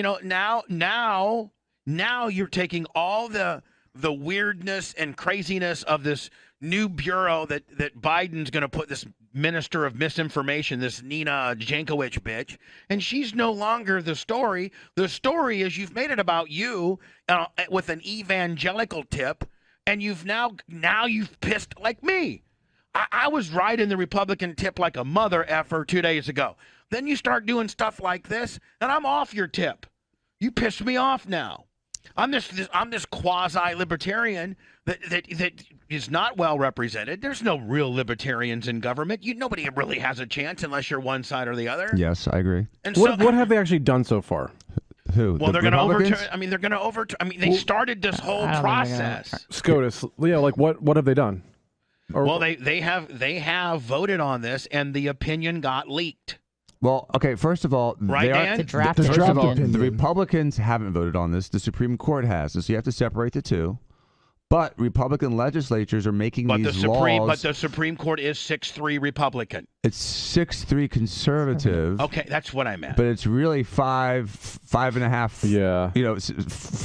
now you're taking all the the weirdness and craziness of this new bureau that Biden's going to put this minister of misinformation, this Nina Jankowicz bitch, and she's no longer the story. The story is you've made it about you with an evangelical tip, and you've now you've pissed like me. I was riding the Republican tip like a mother effer 2 days ago. Then you start doing stuff like this, and I'm off your tip. You pissed me off now. I'm this quasi-libertarian that is not well represented. There's no real libertarians in government. Nobody really has a chance unless you're one side or the other. Yes, I agree. And What have they actually done so far? Who? Well, they're going to Republicans? overturn. I mean, they're going to overturn. I mean, they started this whole process. SCOTUS, Leo, like what have they done? Well, they have voted on this, and the opinion got leaked. Well, okay, first of all, Right, Dan? The draft The first draft of all, opinion. the Republicans haven't voted on this. The Supreme Court has. So you have to separate the two. But Republican legislatures are making these laws. But the Supreme Court is 6-3 Republican. It's 6-3 conservative. Okay, that's what I meant. But it's really 5.5. Yeah. You know, It's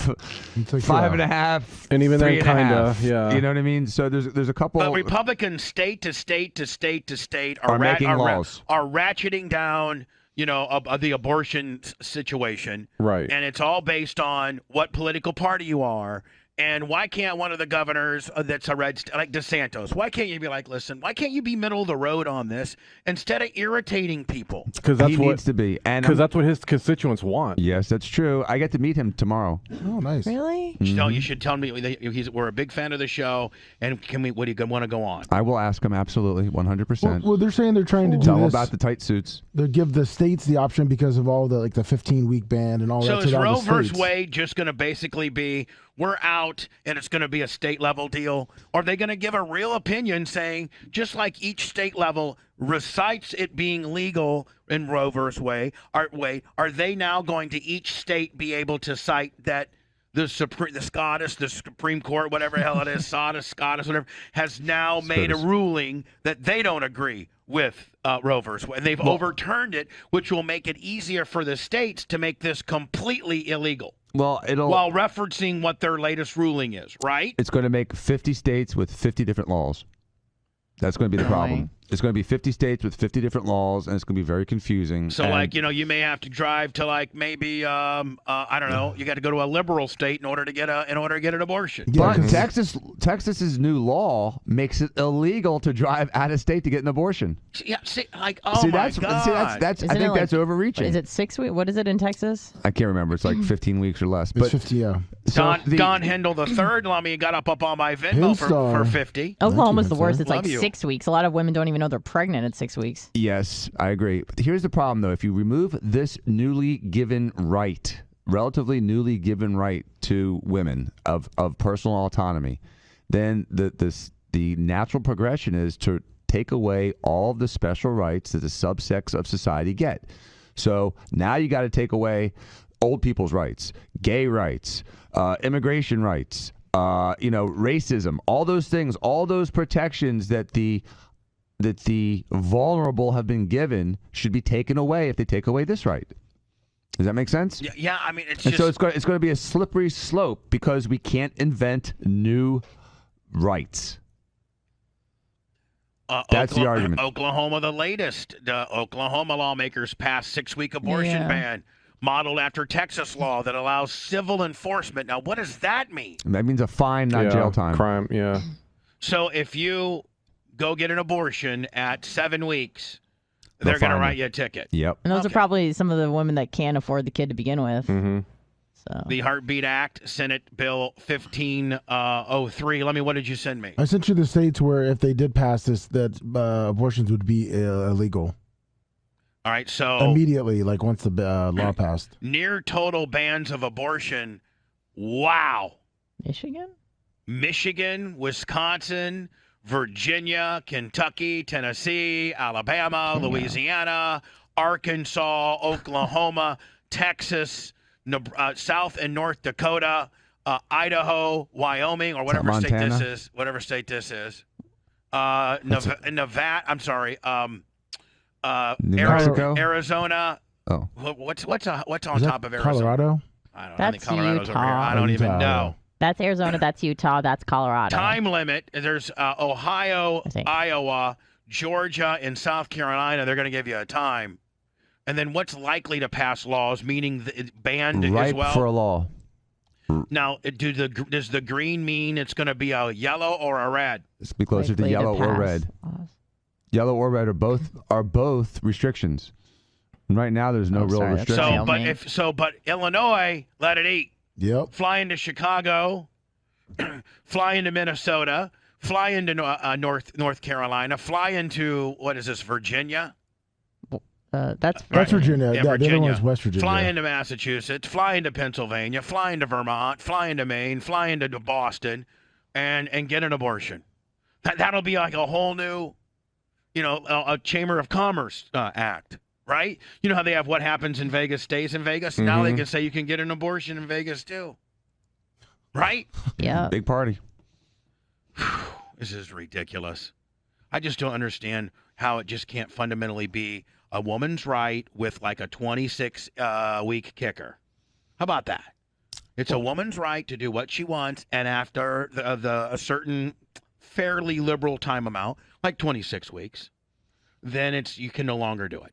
like, 5.5. And even then, 3.5. kinda, yeah. You know what I mean? So there's a couple. But Republicans, state to state to state to state, Are making laws. are ratcheting down, the abortion situation. Right. And it's all based on what political party you are. And why can't one of the governors that's a red, like DeSantis, why can't you be like, listen, why can't you be middle of the road on this instead of irritating people? Because that's he what needs to be. And because that's what his constituents want. yes, that's true. I get to meet him tomorrow. Oh, nice. Really? You should tell me we're a big fan of the show, and what do you want to go on? I will ask him absolutely 100%. Well, they're saying they're trying to do Tell him this. about the tight suits. They give the states the option because of all the 15-week ban and all So that. is all the Roe versus states. Wade just going to basically be we're out and it's going to be a state level deal? Or are they going to give a real opinion saying just like each state level recites it being legal in Roe versus Wade, are they now going to each state be able to cite that the Supreme Court, whatever the hell it is, Scottish, whatever, has now made a ruling that they don't agree with Roe versus Wade. And they've overturned it, which will make it easier for the states to make this completely illegal. Well, While referencing what their latest ruling is, right? it's going to make 50 states with 50 different laws. That's going to be the problem. It's going to be 50 states with 50 different laws, and it's going to be very confusing. So, you may have to drive to maybe I don't know. You got to go to a liberal state in order to get an abortion. Yeah, But 'cause- Texas's new law makes it illegal to drive out of state to get an abortion. Yeah. See, my God. That's I Isn't think it that's overreaching. Is it 6 weeks? What is it in Texas? I can't remember. It's like 15 weeks or less. It's But 50, yeah. Don Hendel III, let me got up on my Venmo for 50. Oklahoma's the Vincent. worst. It's Love like you. 6 weeks. A lot of women don't even know they're pregnant at 6 weeks. yes, I agree. But here's the problem, though. If you remove this relatively newly given right to women of personal autonomy, then the natural progression is to take away all of the special rights that the subsects of society get. So now you got to take away old people's rights, gay rights, immigration rights, racism, all those things, all those protections that the vulnerable have been given should be taken away if they take away this right. Does that make sense? Yeah. I mean, it's And just so it's going to be a slippery slope because we can't invent new rights. That's the argument. Oklahoma, the latest. The Oklahoma lawmakers passed 6-week abortion ban, modeled after Texas law that allows civil enforcement. Now, what does that mean? That means a fine, not jail time. Crime, yeah. So if you go get an abortion at 7 weeks, they're going to fine write you. you a ticket. Yep. And those are probably some of the women that can't afford the kid to begin with. Mm-hmm. So The Heartbeat Act, Senate Bill 1503. What did you send me? I sent you the states where if they did pass this, that abortions would be illegal All right, so immediately, once the law passed. near total bans of abortion. Wow. Michigan? Michigan, Wisconsin, Virginia, Kentucky, Tennessee, Alabama, Louisiana, Arkansas, Oklahoma, Texas, South and North Dakota, Idaho, Wyoming, or whatever state Montana? this is. Whatever state this is. Nevada. I'm sorry. New Mexico? Arizona. Oh. What's on Is that top of Arizona? Colorado? I don't know. I think That's Colorado's over here. Utah. I don't even Utah. know. That's Arizona. That's Utah. That's Colorado. Time limit. There's Ohio, Iowa, Georgia, and South Carolina. They're going to give you a time. And then what's likely to pass laws, meaning banned as well? Ripe for a law. Now, does the green mean it's going to be a yellow or a red? It's be closer to Likely yellow or pass red. laws. Yellow or red are both restrictions. And right now, there's no real sorry, that's restriction. But Illinois, let it eat. Yep. Fly into Chicago, fly into Minnesota, fly into North Carolina, fly into what is this, Virginia? That's Virginia. Yeah, The Virginia. other one's West Virginia. Fly into Massachusetts, fly into Pennsylvania, fly into Vermont, fly into Maine, fly into Boston, and get an abortion. That'll be like a whole new, a Chamber of Commerce Act, right? You know how they have what happens in Vegas stays in Vegas? Mm-hmm. Now they can say you can get an abortion in Vegas too, right? Yeah. Big party. This is ridiculous. I just don't understand how it just can't fundamentally be a woman's right with like a 26-week kicker. How about that? It's a woman's right to do what she wants, and after a certain fairly liberal time amount, like 26 weeks, then you can no longer do it.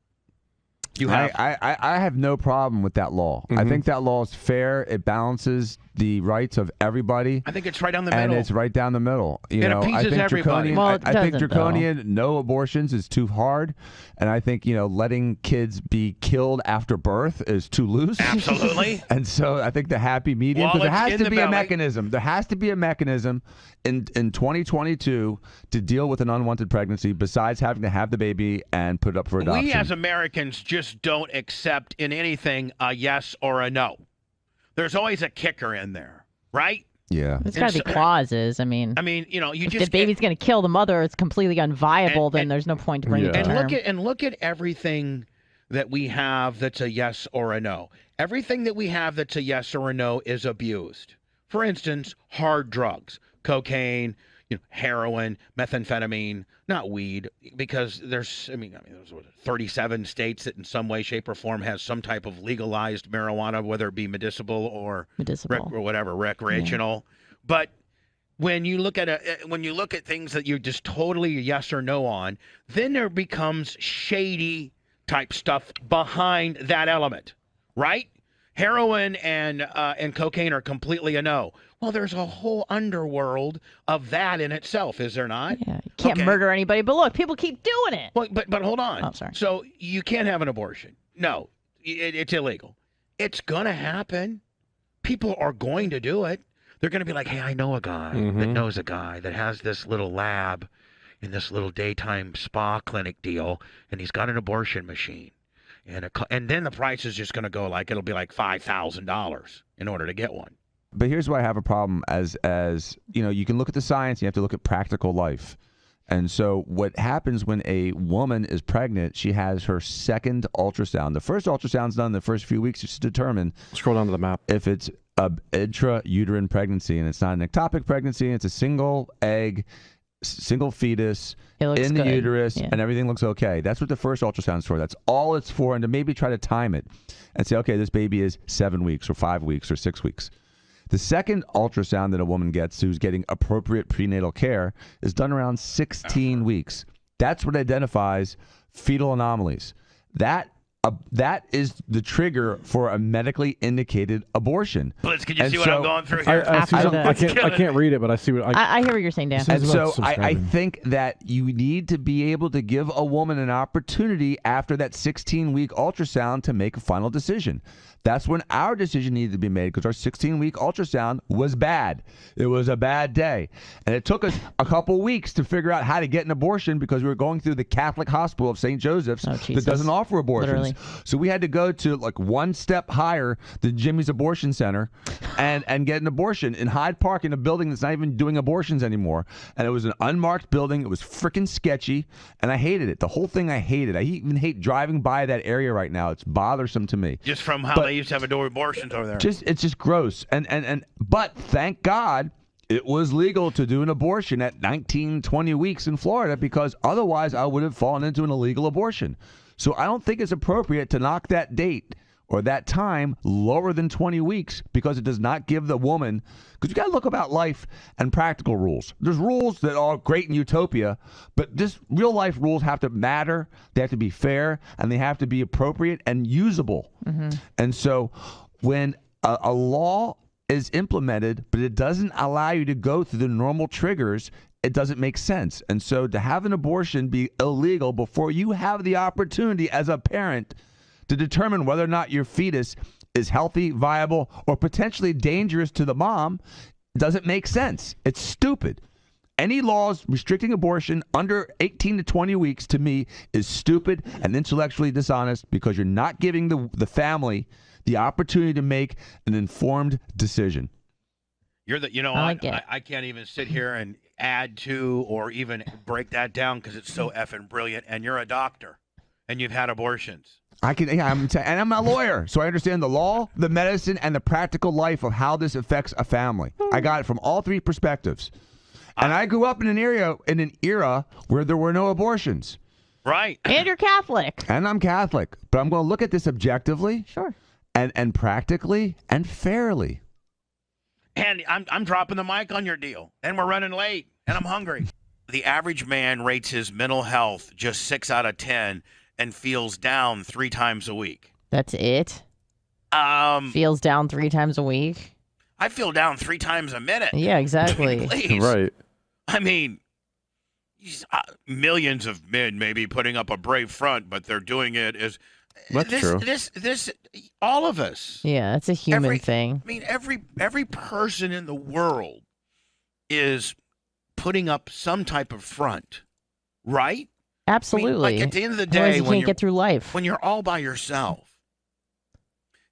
I have no problem with that law. I think that law is fair. It balances the rights of everybody. I think it's right down the middle. And it's right down the middle. It appeases everybody. Well, it I think doesn't, draconian no abortions is too hard, and I think letting kids be killed after birth is too loose. Absolutely. And so I think the happy medium, because there While it's has in to the be a belly. mechanism. There has to be a mechanism in 2022 to deal with an unwanted pregnancy besides having to have the baby and put it up for adoption. We as Americans just don't accept in anything a yes or a no. There's always a kicker in there, right? Yeah. There's got to be clauses. I mean, you if just the baby's going to kill the mother, it's completely unviable. Then there's no point to bring it to term. and look at everything that we have that's a yes or a no. Everything that we have that's a yes or a no is abused. For instance, hard drugs, cocaine, heroin, methamphetamine, not weed, because there's 37 states that in some way, shape, or form has some type of legalized marijuana, whether it be medicinal or recreational. Yeah. But when you look at things that you're just totally yes or no on, then there becomes shady type stuff behind that element, right? Heroin and cocaine are completely a no. Well, there's a whole underworld of that in itself, is there not? Yeah, you can't murder anybody, but look, people keep doing it. Well, but hold on. Oh, sorry. So you can't have an abortion. No, it's illegal. It's gonna happen. People are going to do it. They're gonna be like, hey, I know a guy that knows a guy that has this little lab in this little daytime spa clinic deal, and he's got an abortion machine. And then the price is just going to go it'll be like $5,000 in order to get one. But here's why I have a problem as you can look at the science, you have to look at practical life. And so what happens when a woman is pregnant, she has her second ultrasound. The first ultrasound's done in the first few weeks just to determine. Scroll down to the map. If it's an intrauterine pregnancy, and it's not an ectopic pregnancy, it's a single egg, single fetus in the uterus, and everything looks okay. That's what the first ultrasound's for. That's all it's for, and to maybe try to time it and say, okay, this baby is 7 weeks or 5 weeks or 6 weeks. The second ultrasound that a woman gets who's getting appropriate prenatal care is done around 16 weeks. That's what identifies fetal anomalies. That is the trigger for a medically indicated abortion. Blitz, can you see what I'm going through here? I can't read it, but I see what I hear what you're saying, Dan. And so I think that you need to be able to give a woman an opportunity after that 16-week ultrasound to make a final decision. That's when our decision needed to be made, because our 16-week ultrasound was bad. It was a bad day. And it took us a couple weeks to figure out how to get an abortion because we were going through the Catholic Hospital of St. Joseph's that doesn't offer abortions. Literally. So we had to go to one step higher than Jimmy's Abortion Center and get an abortion in Hyde Park in a building that's not even doing abortions anymore. And it was an unmarked building. It was freaking sketchy. And I hated it. The whole thing I hated. I even hate driving by that area right now. It's bothersome to me. Just from how they used to have abortions over there. It's just gross. But thank God it was legal to do an abortion at 19, 20 weeks in Florida, because otherwise I would have fallen into an illegal abortion. So I don't think it's appropriate to knock that date or that time lower than 20 weeks because it does not give the woman, because you got to look about life and practical rules. There's rules that are great in utopia, but this real life rules have to matter, they have to be fair, and they have to be appropriate and usable. And so when a law is implemented, but it doesn't allow you to go through the normal triggers, it doesn't make sense. And so to have an abortion be illegal before you have the opportunity as a parent to determine whether or not your fetus is healthy, viable, or potentially dangerous to the mom doesn't make sense. It's stupid. Any laws restricting abortion under 18 to 20 weeks to me is stupid and intellectually dishonest because you're not giving the family the opportunity to make an informed decision. I can't even sit here and add to or even break that down because it's so effing brilliant. And you're a doctor and you've had abortions. And I'm a lawyer, so I understand the law, the medicine, and the practical life of how this affects a family. I got it from all three perspectives. And I grew up in an era where there were no abortions. Right. And you're Catholic. And I'm Catholic. But I'm going to look at this objectively. Sure. And practically and fairly. And I'm dropping the mic on your deal. And we're running late. And I'm hungry. The average man rates his mental health just 6 out of 10 and feels down 3 times a week. That's it? Feels down 3 times a week? I feel down 3 times a minute. Yeah, exactly. Please. Right. I mean, millions of men may be putting up a brave front, but they're doing it as... That's true. This, all of us. Yeah, it's a human thing. I mean, every person in the world is putting up some type of front, right? Absolutely. I mean, like at the end of the day, otherwise you can't get through life. When you're all by yourself,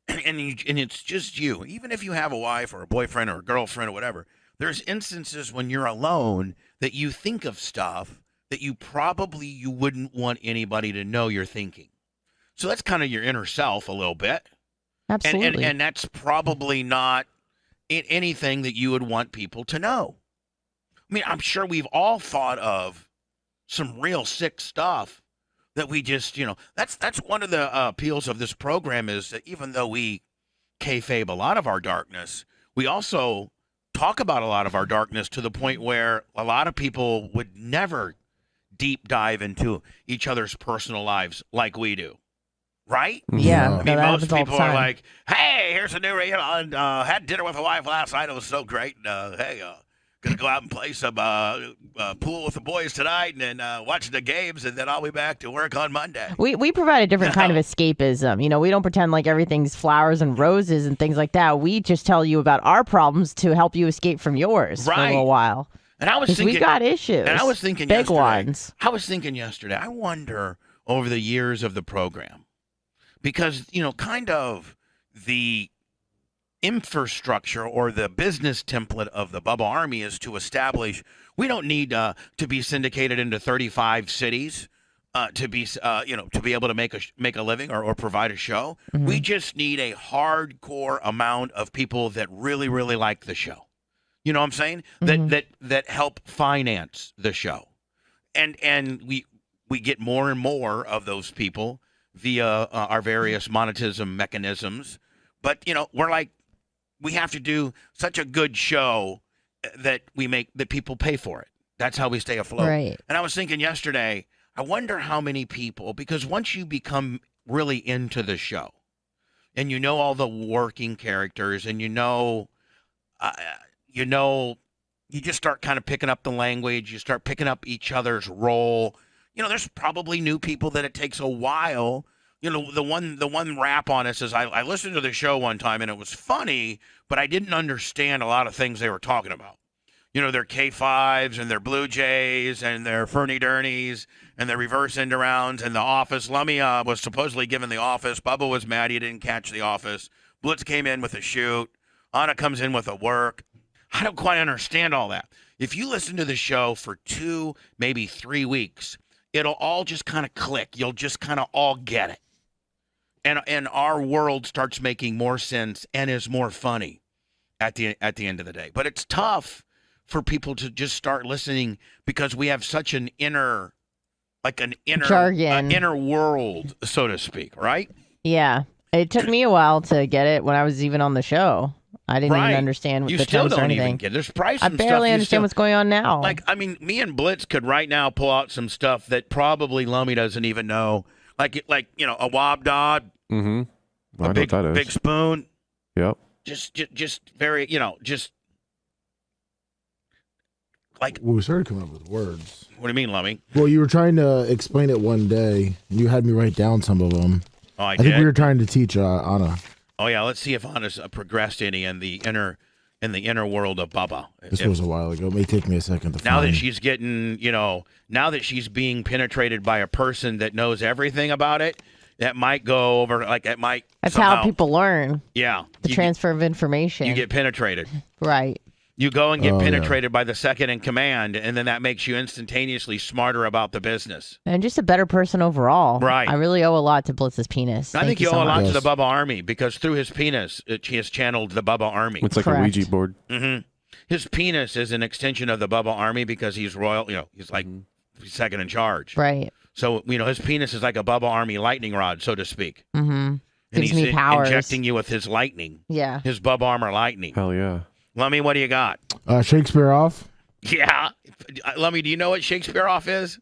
and it's just you, even if you have a wife or a boyfriend or a girlfriend or whatever, there's instances when you're alone that you think of stuff that you wouldn't want anybody to know you're thinking. So that's kind of your inner self a little bit. Absolutely. And that's probably not anything that you would want people to know. I mean, I'm sure we've all thought of some real sick stuff that we just, that's one of the appeals of this program is that even though we kayfabe a lot of our darkness, we also talk about a lot of our darkness to the point where a lot of people would never deep dive into each other's personal lives like we do. Right? Yeah. I mean, most people are like, hey, here's a new, had dinner with a wife last night. It was so great. Hey, going to go out and play some pool with the boys tonight and then watch the games, and then I'll be back to work on Monday. We provide a different kind of escapism. We don't pretend like everything's flowers and roses and things like that. We just tell you about our problems to help you escape from yours for a little while. And I was thinking, we got issues. And I was thinking big ones. I was thinking yesterday, I wonder over the years of the program, because, kind of the infrastructure or the business template of the Bubba Army is to establish we don't need to be syndicated into 35 cities to be able to make a living or provide a show. Mm-hmm. We just need a hardcore amount of people that really, really like the show. You know what I'm saying? Mm-hmm. That help finance the show. And we get more and more of those people via our various monetism mechanisms. But, we're like, we have to do such a good show that that people pay for it. That's how we stay afloat. Right. And I was thinking yesterday, I wonder how many people, because once you become really into the show and all the working characters and you just start kind of picking up the language, you start picking up each other's role. There's probably new people that it takes a while. The one rap on it says, I listened to the show one time and it was funny, but I didn't understand a lot of things they were talking about. Their K5s and their Blue Jays and their Fernie Durnies and their reverse end arounds and the Office. Lummy was supposedly given the Office. Bubba was mad he didn't catch the Office. Blitz came in with a shoot. Anna comes in with a work. I don't quite understand all that. If you listen to the show for 2, maybe 3 weeks, it'll all just kind of click. You'll just kind of all get it. And our world starts making more sense and is more funny at the end of the day. But it's tough for people to just start listening because we have such an inner jargon, inner world, so to speak, right? Yeah. It took me a while to get it when I was even on the show. I didn't even Right. understand You the still terms or don't anything. even get. There's price I and stuff. barely you understand still- what's going on now. Like, I mean, me and Blitz could right now pull out some stuff that probably Lummy doesn't even know. Like a wob dod, Mm-hmm. I a know big what that is. big spoon. Yep. Just very, just like. Well, we started coming up with words. What do you mean, Lummy? Well, you were trying to explain it one day, and you had me write down some of them. Oh, I I think did. we were trying to teach Anna. Oh yeah, let's see if Anna's progressed any in the inner world of Bubba. This was a while ago. It may take me a second to Now find. that she's getting, now that she's being penetrated by a person that knows everything about it, that might go over, like it might. That's somehow, how people learn Yeah. the transfer of information. You get penetrated. right. You go and get Oh, yeah. penetrated by the second in command, and then that makes you instantaneously smarter about the business. And just a better person overall. Right. I really owe a lot to Blitz's penis. I Thank think you so owe a lot much. to the Yes. Bubba Army because through his penis, he has channeled the Bubba Army. It's like Correct. a Ouija board. hmm His penis is an extension of the Bubba Army because he's royal. He's like he's second in charge. Right. So his penis is like a Bubba Army lightning rod, so to speak. Mm-hmm. And Gives he's me powers. injecting you with his lightning, Yeah. his Bubba Armor lightning. Hell yeah. Lummy, what do you got? Shakespeare off. Yeah, Lummy, do you know what Shakespeare off is?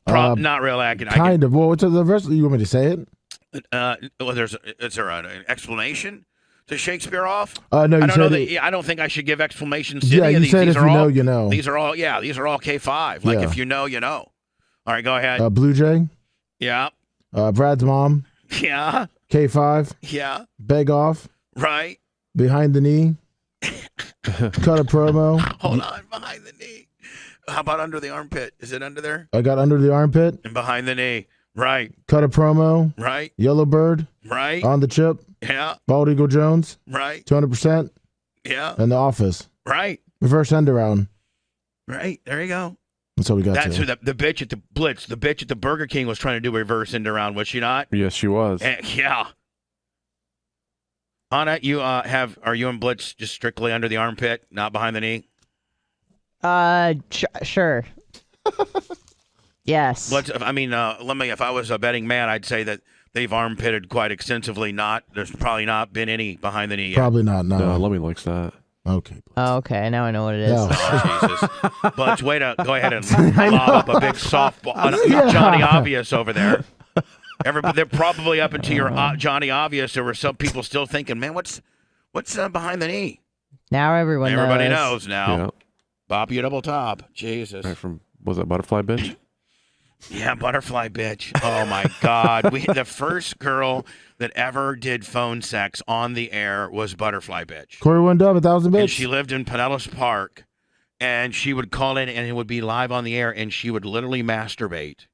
Not real. Kind of. Well, what's the rest? You want me to say it? Is there an explanation to Shakespeare off? No, you I don't know said it. that. I don't think I should give explanations to Yeah, any of you these. said These if are you all, know, you know. These are all. Yeah, these are all K5. Like Yeah. if you know, you know. All right, go ahead. Blue Jay. Yeah, Brad's mom. yeah, K5. yeah. Beg off. Right. Behind the knee. Cut a promo. Hold on, behind the knee. How about under the armpit? Is it under there? I got under the armpit. And behind the knee. Right. Cut a promo. Right. Yellow Bird. Right. On the chip. Yeah. Bald Eagle Jones. Right. 200%. Yeah. And The Office. Right. Reverse end around. Right. There you go. That's what we got That's to. who the bitch at the Blitz, the bitch at the Burger King was trying to do reverse end around, was she not? Yes, she was. Yeah. Anna, are you and Blitz just strictly under the armpit, not behind the knee? Sure. Yes. Blitz, if I was a betting man, I'd say that they've armpitted quite extensively. There's probably not been any behind the knee yet. Probably not. No. No, Lummy likes that. Okay. Oh, okay. Now I know what it is. Yeah. Oh, Jesus. Blitz, way to go ahead and lob up a big softball. Johnny Obvious over there. They're probably up into your Johnny Obvious. There were some people still thinking, man, what's behind the knee? Now everybody knows now. Yeah. Bop you double top. Jesus. Right from, was that Butterfly Bitch? Yeah, butterfly bitch. Oh my God. The first girl that ever did phone sex on the air was Butterfly Bitch. Corey 1 Dub, 1,000 And bits. she lived in Pinellas Park, and she would call in, and it would be live on the air, and she would literally masturbate.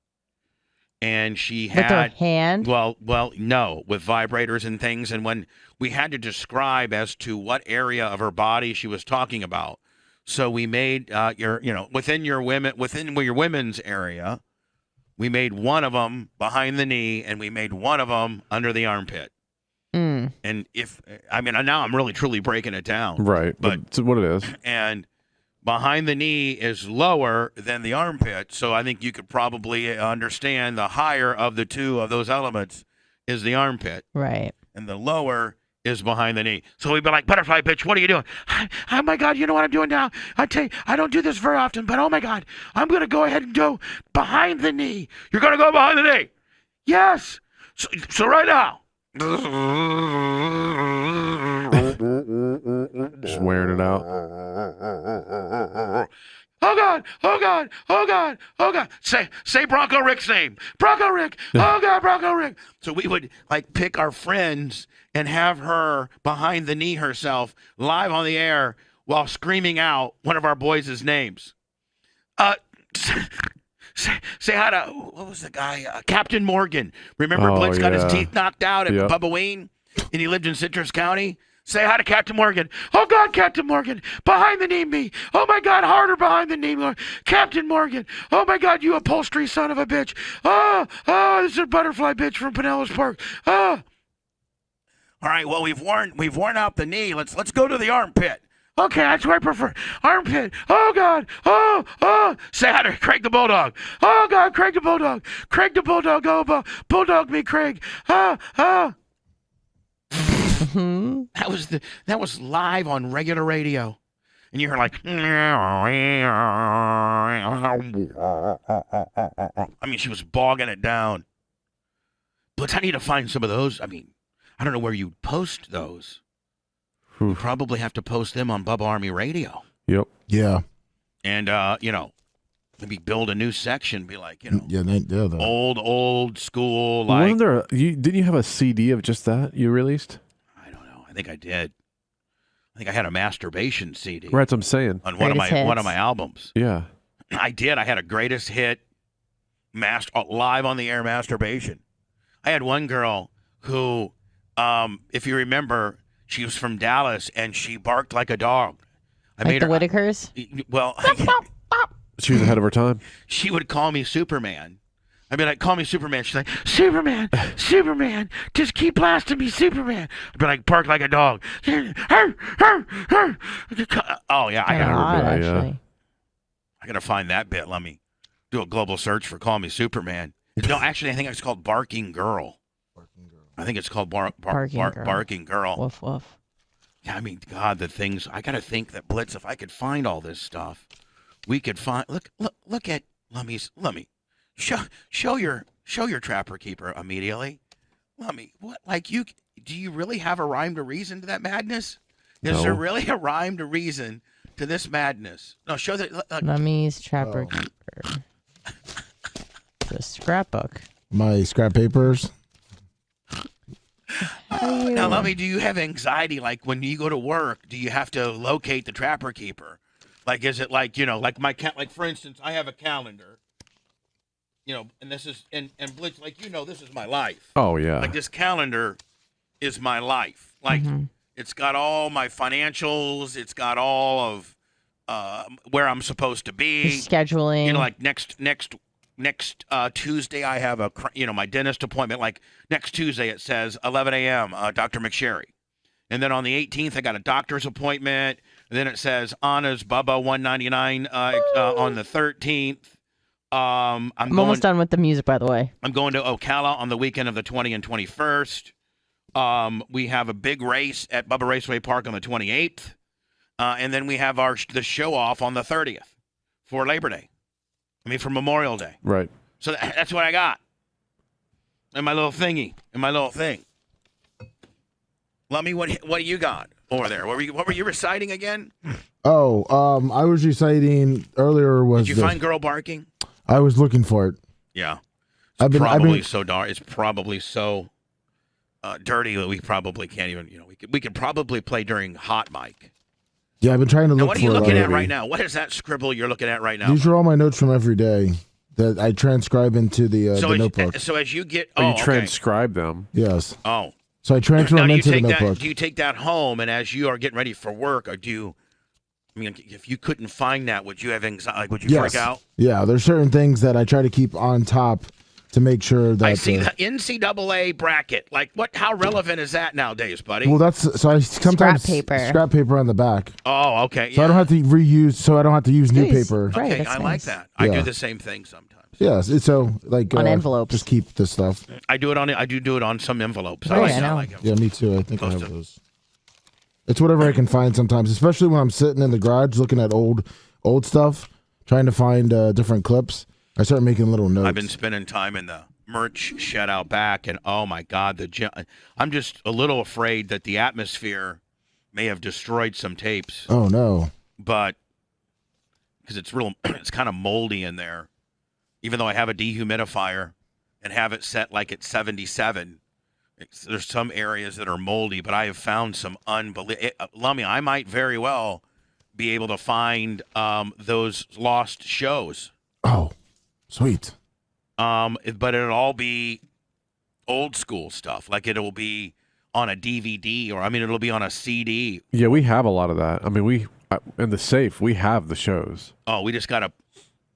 And she With her had hand? well, no, with vibrators and things. And when we had to describe as to what area of her body she was talking about, so we made within your women's area, we made one of them behind the knee, and we made one of them under the armpit. Mm. And now I'm really truly breaking it down. Right. But It's what it is. and behind the knee is lower than the armpit, so I think you could probably understand the higher of the two of those elements is the armpit, Right. and the lower is behind the knee. So we'd be like, Butterfly Bitch, what are you doing? Oh my God, you know what I'm doing now? I tell you, I don't do this very often, but oh my God, I'm going to go ahead and go behind the knee. You're going to go behind the knee? Yes. So right now. Just wearing it out. Oh God, oh God, oh God, oh God. Say Bronco Rick's name. Bronco Rick. Oh God, Bronco Rick. So we would pick our friends and have her behind the knee herself live on the air while screaming out one of our boys' names. Say hi to, what was the guy? Captain Morgan. Remember Blitz got his teeth knocked out at Bubba Ween, and he lived in Citrus County? Say hi to Captain Morgan. Oh, God, Captain Morgan. Behind the knee me. Oh, my God, harder behind the knee. Lord. Captain Morgan. Oh, my God, you upholstery son of a bitch. Oh, this is a Butterfly Bitch from Pinellas Park. Oh. All right, well, we've worn out the knee. Let's go to the armpit. Okay, that's what I prefer. Armpit. Oh, God. Oh. Say hi to Craig the Bulldog. Oh, God, Craig the Bulldog. Craig the Bulldog. Oh, Bulldog me, Craig. Mm-hmm. That was live on regular radio. And you heard like, I mean, she was bogging it down. But I need to find some of those. I mean, I don't know where you'd post those. You probably have to post them on Bubba Army Radio. Yep. Yeah. And, maybe build a new section. Be like, Yeah, old school. Like, Wasn't there? Didn't you have a CD of just that you released? I don't know. I think I did. I think I had a masturbation CD. Right, that's what I'm saying. On one of Greatest my albums. Yeah. I did. I had a greatest hit live on the air masturbation. I had one girl who, if you remember, she was from Dallas and she barked like a dog. Like the Whitakers? Well, She was ahead of her time. she would call me Superman. I'd be like, call me Superman. She's like, Superman, Superman, just keep blasting me, Superman. I'd be like, bark like a dog. Oh, yeah, I Kinda odd, yeah. actually. got to find that bit. Let me do a global search for Call Me Superman. No, actually, I think it's called Barking Girl. I think it's called Barking Girl. Woof, woof. Yeah, I mean, God, the things. I got to think that, Blitz, if I could find all this stuff, we could find. Look at. Let me. Show your Trapper Keeper immediately. Let me. What? Like, do you really have a rhyme to reason to that madness? Is there really a rhyme to reason to this madness? No, show that. Mummy's Trapper Keeper. The scrapbook. My scrap papers. Now, let me. Do you have anxiety? Like when you go to work, do you have to locate the Trapper Keeper? Like, is it like like my like for instance, I have a calendar. And this is and Blitz, like this is my life. Oh yeah. Like this calendar is my life. Like it's got all my financials. It's got all of where I'm supposed to be. Scheduling. Like next Tuesday I have my dentist appointment. Like next Tuesday it says 11 a.m. Dr. McSherry, and then on the 18th I got a doctor's appointment. And then it says Anna's Bubba 199 on the 13th. I'm almost done with the music, by the way. I'm going to Ocala on the weekend of the 20th and 21st. We have a big race at Bubba Raceway Park on the 28th. And then we have the show off on the 30th for Labor Day. For Memorial Day. Right. So that's what I got. And my little thingy. Let me, what do you got over there? What were you reciting again? Oh, I was reciting earlier. Did you find girl barking? I was looking for it. Yeah. It's probably so dark. It's probably so dirty that we probably can't even. We could probably play during hot mic. Yeah, I've been trying to look for it. What are you looking at right now? What is that scribble you're looking at right now? These are all my notes from every day that I transcribe into the notebook. So as you get, you transcribe them. Yes. Oh. So I transfer them into the notebook. Do you take that home, and as you are getting ready for work, or do you? If you couldn't find that, would you have anxiety? Would you freak out? Yeah, there's certain things that I try to keep on top to make sure that. I see the NCAA bracket. Like, how relevant is that nowadays, buddy? Well, that's so I sometimes scrap paper on the back. Oh, okay. So I don't have to reuse. So I don't have to use new paper. Right, okay, I like that. I do the same thing sometimes. Yes, so like on envelopes. Just keep this stuff. I do it on some envelopes. Right, I like yeah, me too. I think I have those. It's whatever I can find sometimes, especially when I'm sitting in the garage looking at old stuff, trying to find different clips. I start making little notes. I've been spending time in the merch shed out back, and oh my God, I'm just a little afraid that the atmosphere may have destroyed some tapes. Oh no! But because it's kind of moldy in there, even though I have a dehumidifier and have it set like at 77. There's some areas that are moldy, but I have found some Lummy, I might very well be able to find those lost shows. Oh, sweet. But it'll all be old school stuff. Like it'll be on a DVD, or it'll be on a CD. Yeah, we have a lot of that. In the safe, we have the shows. Oh, we just gotta.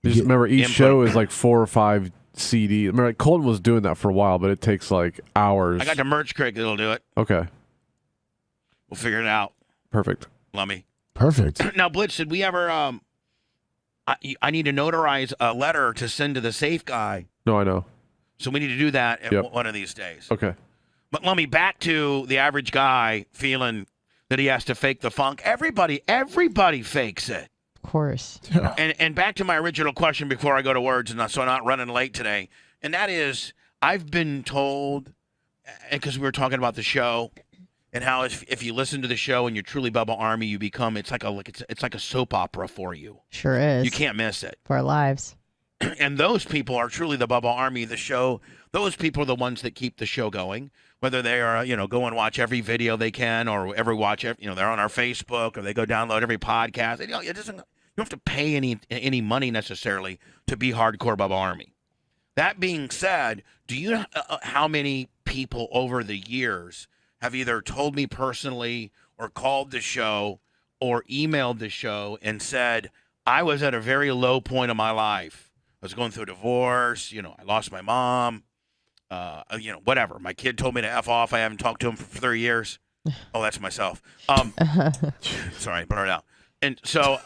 Remember, each show is like 4 or 5 CD. Remember, Colton was doing that for a while, but it takes like hours. I got the merch crick that'll do it. Okay. We'll figure it out. Perfect. Lummy. Perfect. Now, Blitz, did we ever? I need to notarize a letter to send to the safe guy. No, I know. So we need to do that one of these days. Okay. But let me back to the average guy feeling that he has to fake the funk. Everybody fakes it. Of course. And back to my original question before I go to words, and so I'm not running late today. And that is, I've been told, because we were talking about the show, and how if you listen to the show and you're truly Bubba Army, you become it's like a soap opera for you. Sure is. You can't miss it. For our lives. And those people are truly the Bubba Army. The show. Those people are the ones that keep the show going. Whether they are, go and watch every video they can, or they're on our Facebook, or they go download every podcast. It doesn't. You don't have to pay any money necessarily to be hardcore Bubba Army. That being said, do you know how many people over the years have either told me personally, or called the show, or emailed the show and said, I was at a very low point of my life. I was going through a divorce. I lost my mom. Whatever. My kid told me to F off. I haven't talked to him for 3 years. Oh, that's myself. Sorry, blur it out. And so,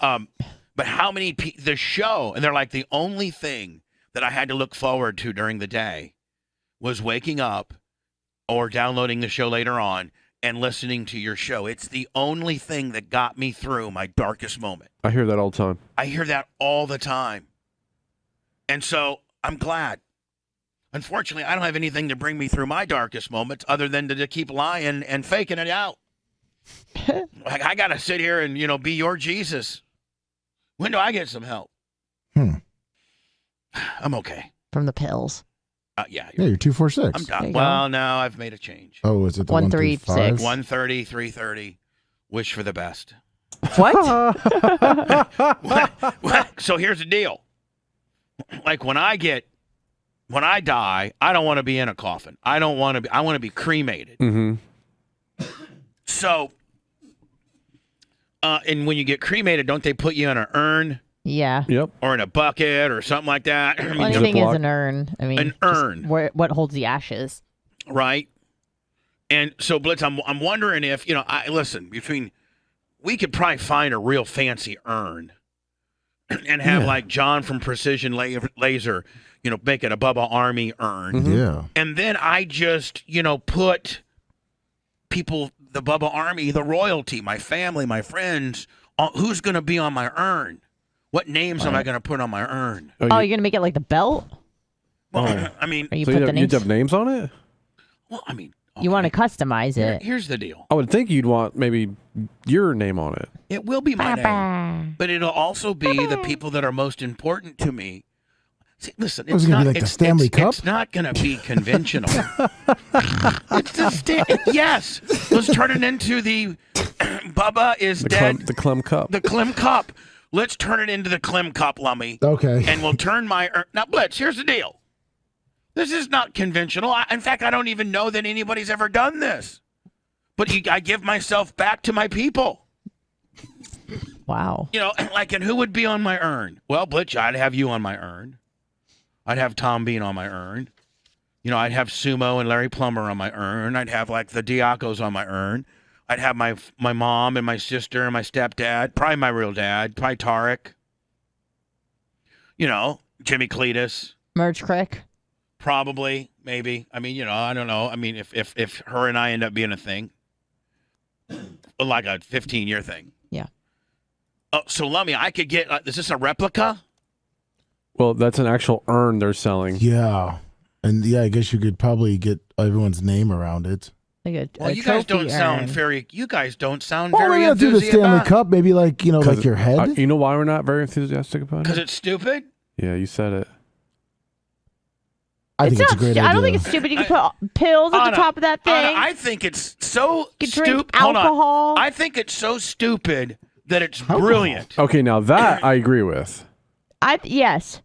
but how many the show, and they're like, the only thing that I had to look forward to during the day was waking up or downloading the show later on and listening to your show. It's the only thing that got me through my darkest moment. I hear that all the time. I hear that all the time. And so I'm glad. Unfortunately, I don't have anything to bring me through my darkest moments other than to keep lying and faking it out. I got to sit here and, be your Jesus. When do I get some help? I'm okay. From the pills. Yeah, you're 246. I'm done. Well, no, I've made a change. Oh, is it the 136? 130, 330. Wish for the best. What? So here's the deal. Like when I die, I don't want to be in a coffin. I want to be cremated. Mm-hmm. So, and when you get cremated, don't they put you in an urn? Yeah. Yep. Or in a bucket or something like that? Well, anything is an urn. I mean, an urn. What holds the ashes? Right. And so, Blitz, I'm wondering if, listen, we could probably find a real fancy urn and have like John from Precision Laser, making a Bubba Army urn. Mm-hmm. Yeah. And then I just, put people, the Bubba Army, the royalty, my family, my friends, who's going to be on my urn? What names am I going to put on my urn? Oh, you're going to make it like the belt? Well, I mean, Or you So put the names? you'd have names on it? well, I mean, You want to customize it. Here's the deal. I would think you'd want maybe your name on it. It will be my name, but it'll also be the people that are most important to me. See, listen, Was it's it gonna not be like the it's, Stanley it's, Cup? It's not going to be conventional. It's the yes. Let's turn it into the Bubba is dead. The Clem Cup. The Clem Cup. Let's turn it into the Clem Cup, Lummy. Okay. And we'll turn my now, Blitz. Here's the deal. This is not conventional. In fact, I don't even know that anybody's ever done this. But I give myself back to my people. Wow. And who would be on my urn? Well, Blitz, I'd have you on my urn. I'd have Tom Bean on my urn. I'd have Sumo and Larry Plummer on my urn. I'd have like the Diacos on my urn. I'd have my mom and my sister and my stepdad, probably my real dad, probably Tarek. Jimmy Cletus. Merge Crick. Probably, maybe. I mean, I don't know. I mean, if her and I end up being a thing, like a 15-year thing. Yeah. Oh, so Lummy, I could get. Is this a replica? Well, that's an actual urn they're selling. Yeah. And I guess you could probably get everyone's name around it. Like Well, you guys don't sound very. You guys don't sound Well, very we're gonna do the enthusiastic Stanley about. Cup, maybe like like your head. You know why we're not very enthusiastic about it? Because it's stupid. Yeah, you said it. I think it's a great idea. I don't think it's stupid. You can put pills at the top of that thing. Anna, I think it's so You can drink stupid. Hold on. alcohol. I think it's so stupid that it's brilliant. Okay, now that I agree with. Yes.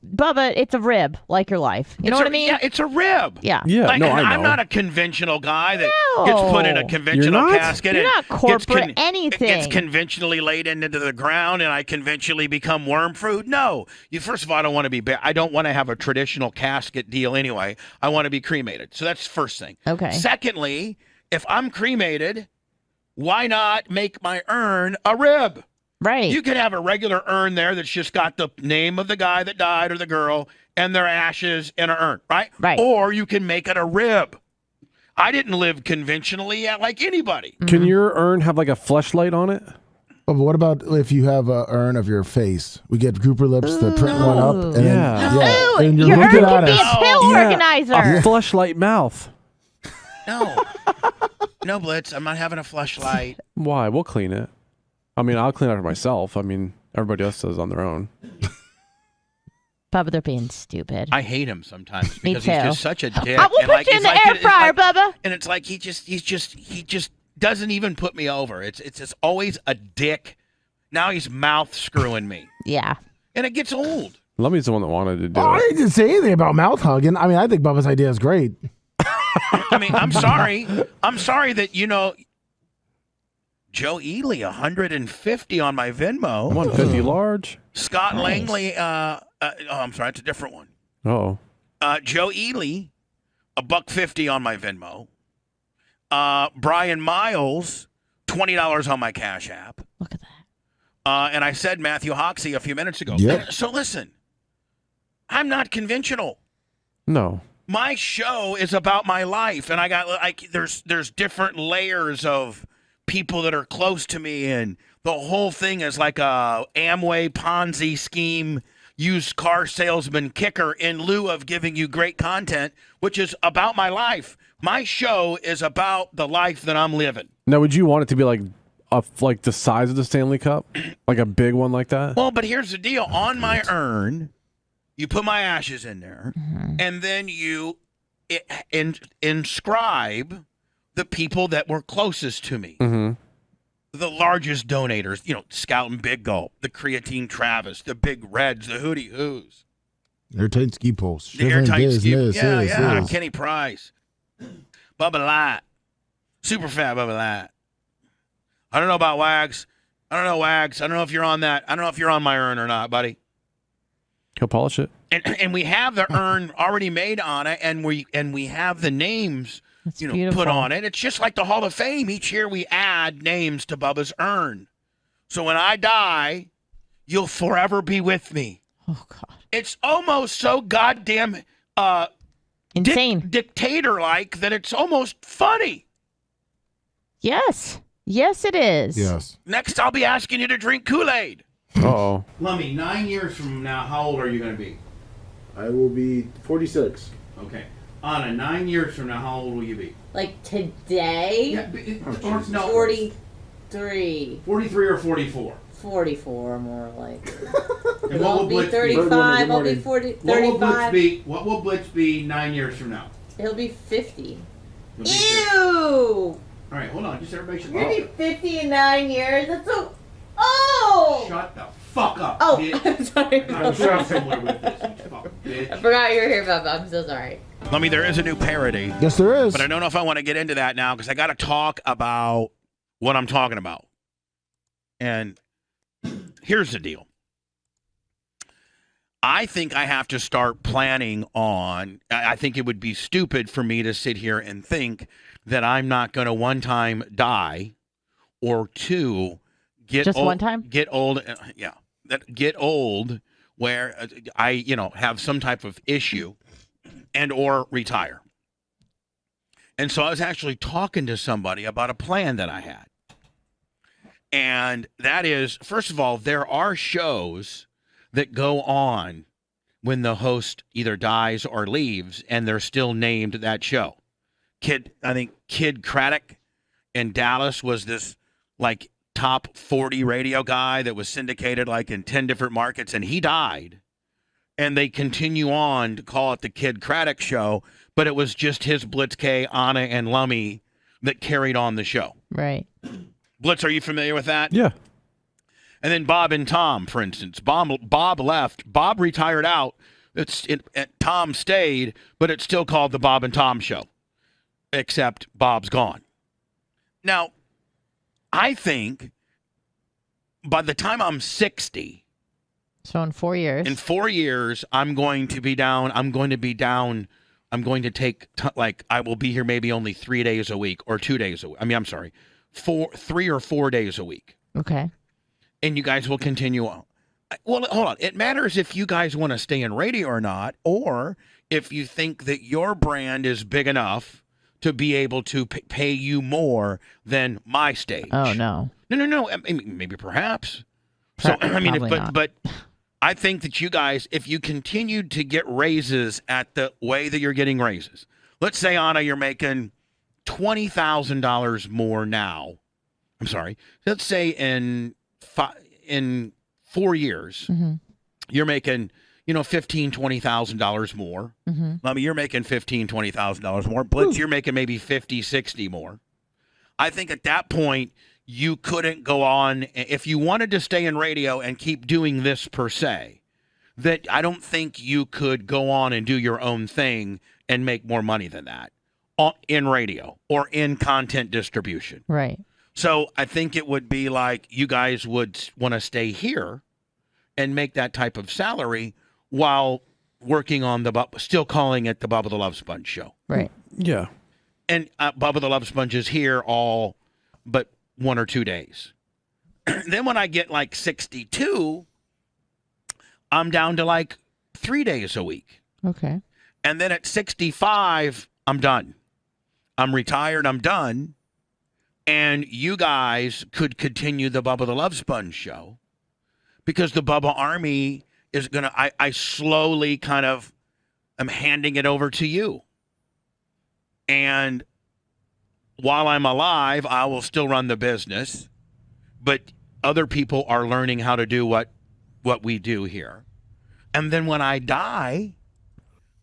Bubba, it's a rib, like your life. You know what I mean? Yeah, it's a rib. Yeah. Yeah, Like, no, I know. I'm not a conventional guy that gets put in a No. conventional You're not? casket. You're and not corporate anything. Gets conventionally laid into the ground, and I conventionally become worm food. No, first of all, I don't want to be. I don't want to have a traditional casket deal anyway. I want to be cremated. So that's first thing. Okay. Secondly, if I'm cremated, why not make my urn a rib? Right. You could have a regular urn there that's just got the name of the guy that died or the girl and their ashes in an urn, right? Right. Or you can make it a rib. I didn't live conventionally like anybody. Can your urn have like a fleshlight on it? Oh, but what about if you have a urn of your face? We get grouper lips to print one up, and then, Ooh, and you're your urn looking can at be a us. pill organizer. A fleshlight mouth. No. No, Blitz. I'm not having a fleshlight. Why? We'll clean it. I mean, I'll clean it for myself. I mean, everybody else does on their own. Bubba, they're being stupid. I hate him sometimes Me because too. he's just such a dick. I will and put like, you in it's the like air it's fryer, like- Bubba. And it's like he just doesn't even put me over. It's just always a dick. Now he's mouth screwing me, Yeah. and it gets old. Lummy's the one that wanted to do I it. didn't say anything about mouth hugging. I mean, I think Bubba's idea is great. I mean, I'm sorry. I'm sorry that Joe Ely, 150 on my Venmo. 150 large. Scott Nice. Langley. I'm sorry, it's a different one. Oh. Joe Ely, $1.50 on my Venmo. Brian Miles, $20 on my Cash App. Look at that. And I said Matthew Hoxie a few minutes ago. Yep. So listen, I'm not conventional. No. My show is about my life, and I got there's different layers of people that are close to me, and the whole thing is like a Amway Ponzi scheme, used car salesman kicker in lieu of giving you great content, which is about my life. My show is about the life that I'm living. Now, would you want it to be like the size of the Stanley Cup? Like a big one like that? Well, but here's the deal. On my urn, you put my ashes in there, and then you inscribe the people that were closest to me. Mm-hmm. The largest donators, Scout and Big Gulp, the Creatine Travis, the Big Reds, the Hootie Hoos. Airtight ski post. The airtight ski. Yeah, yes. Kenny Price. Bubba Light. Super fat Bubba Light. I don't know about Wags. I don't know, Wags. I don't know if you're on that. I don't know if you're on my urn or not, buddy. He'll polish it. And we have the urn already made on it, and we have the names That's put beautiful. on it. It's just like the Hall of Fame. Each year we add names to Bubba's urn. So when I die, you'll forever be with me. Oh, God. It's almost so goddamn Insane. dictator-like that it's almost funny. Yes. Yes, it is. Yes. Next, I'll be asking you to drink Kool-Aid. Uh-oh. Lummy, 9 years from now, how old are you going to be? I will be 46. Okay. Anna, 9 years from now, how old will you be? Like today? Or, no, 43. 43 or 44. 44 more like. And I'll be 35. I'll be 40, 35. What will Blitz be 9 years from now? He'll be 50. He'll be 50. Ew! All right, hold on. Just everybody should. You're gonna be 50 in 9 years? That's so. Oh! Shut the fuck up. Oh, bitch. I'm sorry. I'm going somewhere with this. You fuck bitch. I forgot you were here, Bubba. I'm so sorry. Lummy, there is a new parody. Yes, there is. But I don't know if I want to get into that now because I got to talk about what I'm talking about. And here's the deal. I think I have to start planning on, I think it would be stupid for me to sit here and think that I'm not going to one time die or two get Just old, one time? Get old. Get old where I, have some type of issue and or retire. And so I was actually talking to somebody about a plan that I had. And that is, first of all, there are shows that go on when the host either dies or leaves, and they're still named that show. I think Kid Craddock in Dallas was this like top 40 radio guy that was syndicated like in 10 different markets, and he died. And they continue on to call it the Kid Craddock Show, but it was just his Blitz K, Anna, and Lummy that carried on the show. Right. Blitz, are you familiar with that? Yeah. And then Bob and Tom, for instance. Bob left. Bob retired out. Tom stayed, but it's still called the Bob and Tom Show, except Bob's gone. Now, I think by the time I'm 60, So in 4 years. in 4 years, I'm going to be down. I'm going to take, I will be here maybe only 3 days a week or 2 days a week. I mean, I'm sorry, 3 or 4 days a week. Okay. And you guys will continue on. Well, hold on. It matters if you guys want to stay in radio or not, or if you think that your brand is big enough to be able to pay you more than my stage. Oh no. No. I mean, maybe perhaps. So I mean, but I think that you guys, if you continued to get raises at the way that you're getting raises, let's say Anna, you're making $20,000 more now. I'm sorry. Let's say in 4 years, you're making, $15,000-$20,000 more. I mean, you're making $15,000-$20,000 more. Blitz, you're making maybe 50, 60 more. I think at that point, you couldn't go on if you wanted to stay in radio and keep doing this per se. That I don't think you could go on and do your own thing and make more money than that in radio or in content distribution. Right. So I think it would be like you guys would want to stay here and make that type of salary while working on still calling it the Bubba the Love Sponge show. Right. Yeah. And Bubba the Love Sponge is here all but 1 or 2 days. Then when I get like 62, I'm down to like 3 days a week. Okay. And then at 65, I'm done. I'm retired. I'm done. And you guys could continue the Bubba the Love Sponge show because the Bubba Army is going to, I slowly kind of am handing it over to you. And while I'm alive, I will still run the business, but other people are learning how to do what we do here. And then when I die,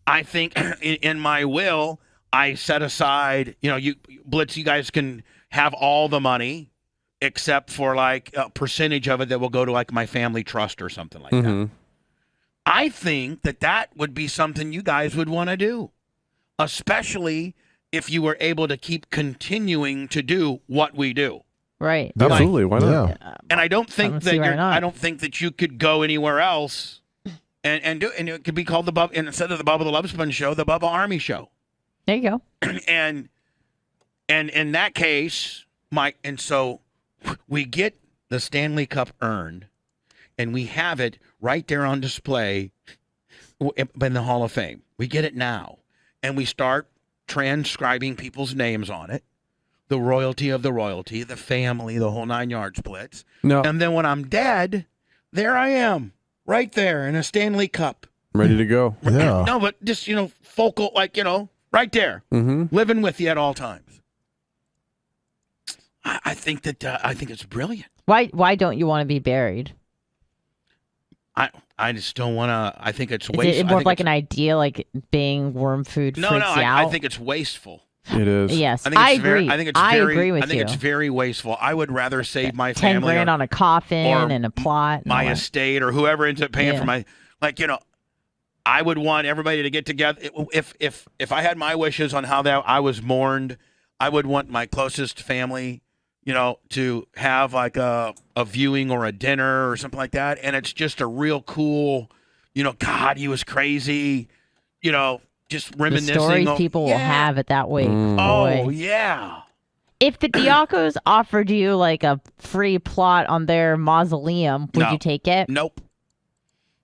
I think in my will, I set aside, Blitz, you guys can have all the money except for like a percentage of it that will go to like my family trust or something like that. I think that would be something you guys would want to do, especially if you were able to keep continuing to do what we do. Right. Absolutely. Why not? Yeah. And I don't think I don't think that you could go anywhere else and it could be called the Bubba, instead of the Bubba the Love Sponge show, the Bubba Army show. There you go. And in that case, so we get the Stanley Cup urn and we have it right there on display in the Hall of Fame. We get it now. And we start transcribing people's names on it. The royalty of the royalty, the family, the whole 9 yards Blitz. No. And then when I'm dead, there I am, right there in a Stanley Cup. Ready to go. Yeah. No, but just, focal, right there, living with you at all times. I think it's brilliant. Why don't you want to be buried? I just don't want to. I think it's Is wasteful. it more of like an idea, like being worm food freaks you out? I think it's wasteful. It is. Yes, I agree. I agree with you. I think it's very wasteful. I would rather save my 10 family grand on a coffin or and a plot. my estate, or whoever ends up paying for my, I would want everybody to get together. If I had my wishes on how that I was mourned, I would want my closest family, to have like a viewing or a dinner or something like that. And it's just a real cool, God, he was crazy, just reminiscing. The stories people will have it that way. Oh, yeah. If the Diacos offered you like a free plot on their mausoleum, would you take it? Nope.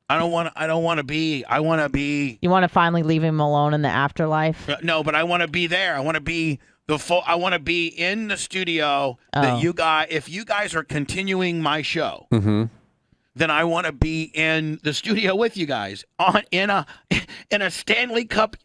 I don't want to be. I want to be. You want to finally leave him alone in the afterlife? No, but I want to be there. I want to be I want to be in the studio. That you guys, if you guys are continuing my show, then I want to be in the studio with you guys in a Stanley Cup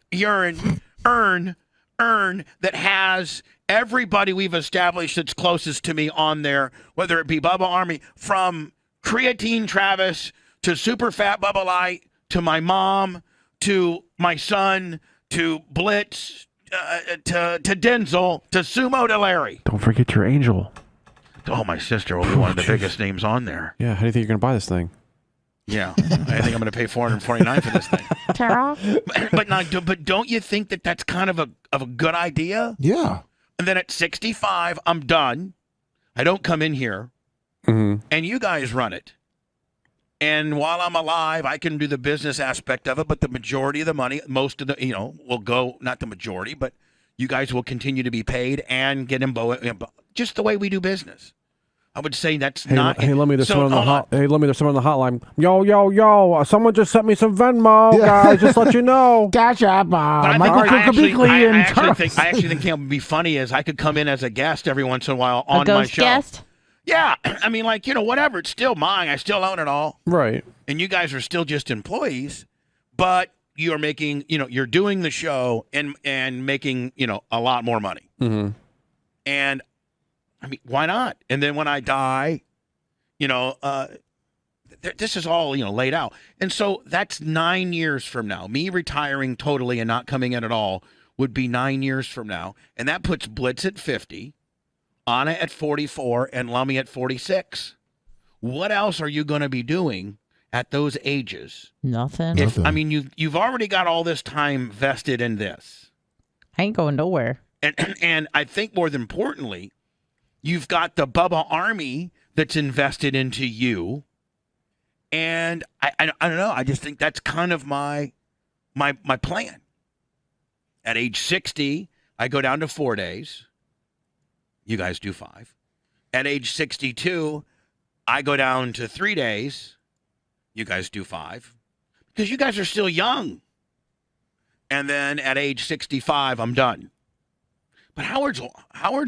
urn that has everybody we've established that's closest to me on there, whether it be Bubba Army, from Creatine Travis to Super Fat Bubba Light to my mom to my son to Blitz to Denzel to Sumo to Larry. Don't forget your angel. Oh, my sister will be one of the biggest names on there. Yeah, how do you think you're going to buy this thing? Yeah, I think I'm going to pay $449 for this thing. Tara? But don't you think that that's kind of a good idea? Yeah. And then at 65, I'm done. I don't come in here, and you guys run it. And while I'm alive, I can do the business aspect of it, but the majority of the money, most of the, will go, not the majority, but you guys will continue to be paid and get in just the way we do business. I would say that's Hey, not. hey, let me. There's so, someone on the hold on. Hey, let me. There's someone on the hotline. Yo. Someone just sent me some Venmo, guys. Just let you know. Gotcha. But I actually think what would be funny is I could come in as a guest every once in a while on my show. Guest? Yeah, I mean, like, whatever. It's still mine. I still own it all. Right. And you guys are still just employees, but you are making, you're doing the show and making, a lot more money. Mm-hmm. And I mean, why not? And then when I die, this is all, laid out. And so that's 9 years from now. Me retiring totally and not coming in at all would be 9 years from now. And that puts Blitz at 50, Anna at 44, and Lummy at 46. What else are you going to be doing at those ages? Nothing. I mean, you've already got all this time vested in this. I ain't going nowhere. And I think more than importantly, you've got the Bubba Army that's invested into you. And I don't know. I just think that's kind of my plan. At age 60, I go down to 4 days. You guys do 5. At age 62, I go down to 3 days. You guys do 5. Because you guys are still young. And then at age 65, I'm done. But Howard's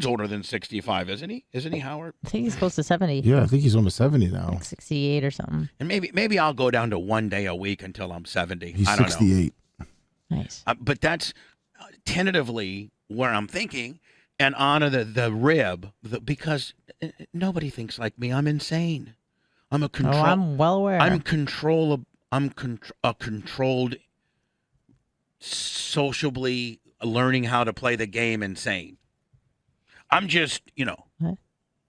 older than 65, isn't he? Isn't he, Howard? I think he's close to 70. Yeah, I think he's almost 70 now. Like 68 or something. And maybe I'll go down to 1 day a week until I'm 70. He's I don't 68. know. Nice. But that's tentatively where I'm thinking. And honor the rib, because nobody thinks like me. I'm insane. I'm a control. Oh, I'm well aware. I'm a controlled, sociably learning how to play the game insane. I'm just, What?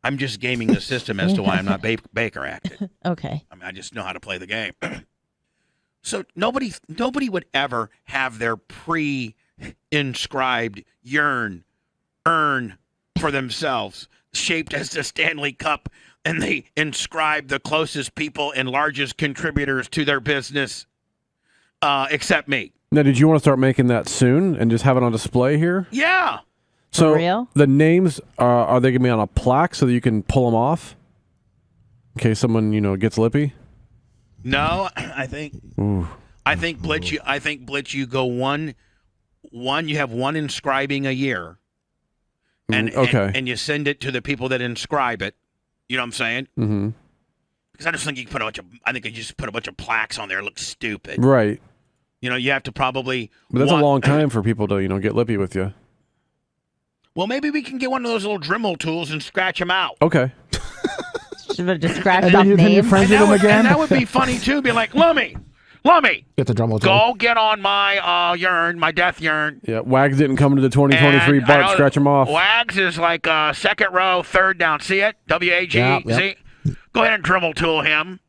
I'm just gaming the system as to why I'm not Baker acted. Okay. I mean, I just know how to play the game. So nobody would ever have their pre-inscribed urn for themselves, shaped as the Stanley Cup, and they inscribe the closest people and largest contributors to their business, except me. Now, did you want to start making that soon and just have it on display here? Yeah. So real? the names are they going to be on a plaque so that you can pull them off in case someone gets lippy? No, I think Blitz. You go one. You have one inscribing a year, and you send it to the people that inscribe it. You know what I'm saying? Mm-hmm. Because I just think you put a bunch of plaques on there. It looks stupid. Right. You have to probably. But that's a long time for people to get lippy with you. Well, maybe we can get one of those little Dremel tools and scratch them out. Okay. Should have just scratched And off then you names. friended him again? And that would be funny too. Be like, Lummy, Get the drum go get on my urn, my death urn. Yeah, Wags didn't come to the 2023 And Bart. Scratch him off. Wags is like second row, third down. See it? W-A-G. Yep. See? Go ahead and Dremel tool him.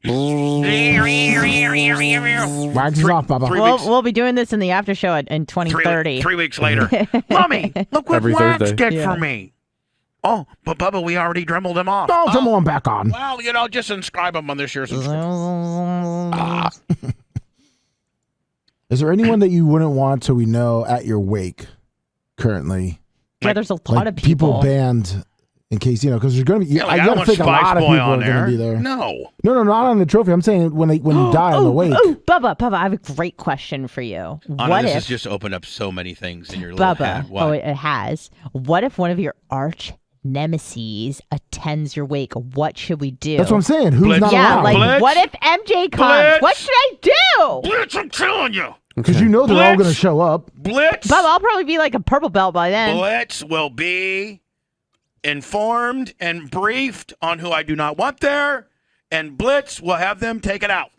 Wags is off, Bubba. We'll be doing this in the after show in 2030. 3 weeks later. Lummy, look what Every Wags Thursday. did for me. Oh, but Bubba, we already Dremeled him off. Oh, come on back on. Well, just inscribe him on this year's. Is there anyone that you wouldn't want to know at your wake currently? Yeah, there's a lot of people banned in case, because there's going to be, Yeah, like, I don't gotta want think a Spice lot of Boy people are on going to be there. No. No, not on the trophy. I'm saying when you die on the wake. Oh, Bubba, I have a great question for you. Anna, What this if has just opened up so many things in your little head. Bubba? What? Oh, it has. What if one of your arch nemesis attends your wake? What should we do? That's what I'm saying. Who's Blitz. not Yeah, allowed? like Blitz. what if MJ comes? Blitz. What should I do? Blitz, I'm telling you. Because you know they're all Blitz. going to show up. Blitz. Bubba, I'll probably be like a purple belt by then. Blitz will be informed and briefed on who I do not want there, and Blitz will have them taken out.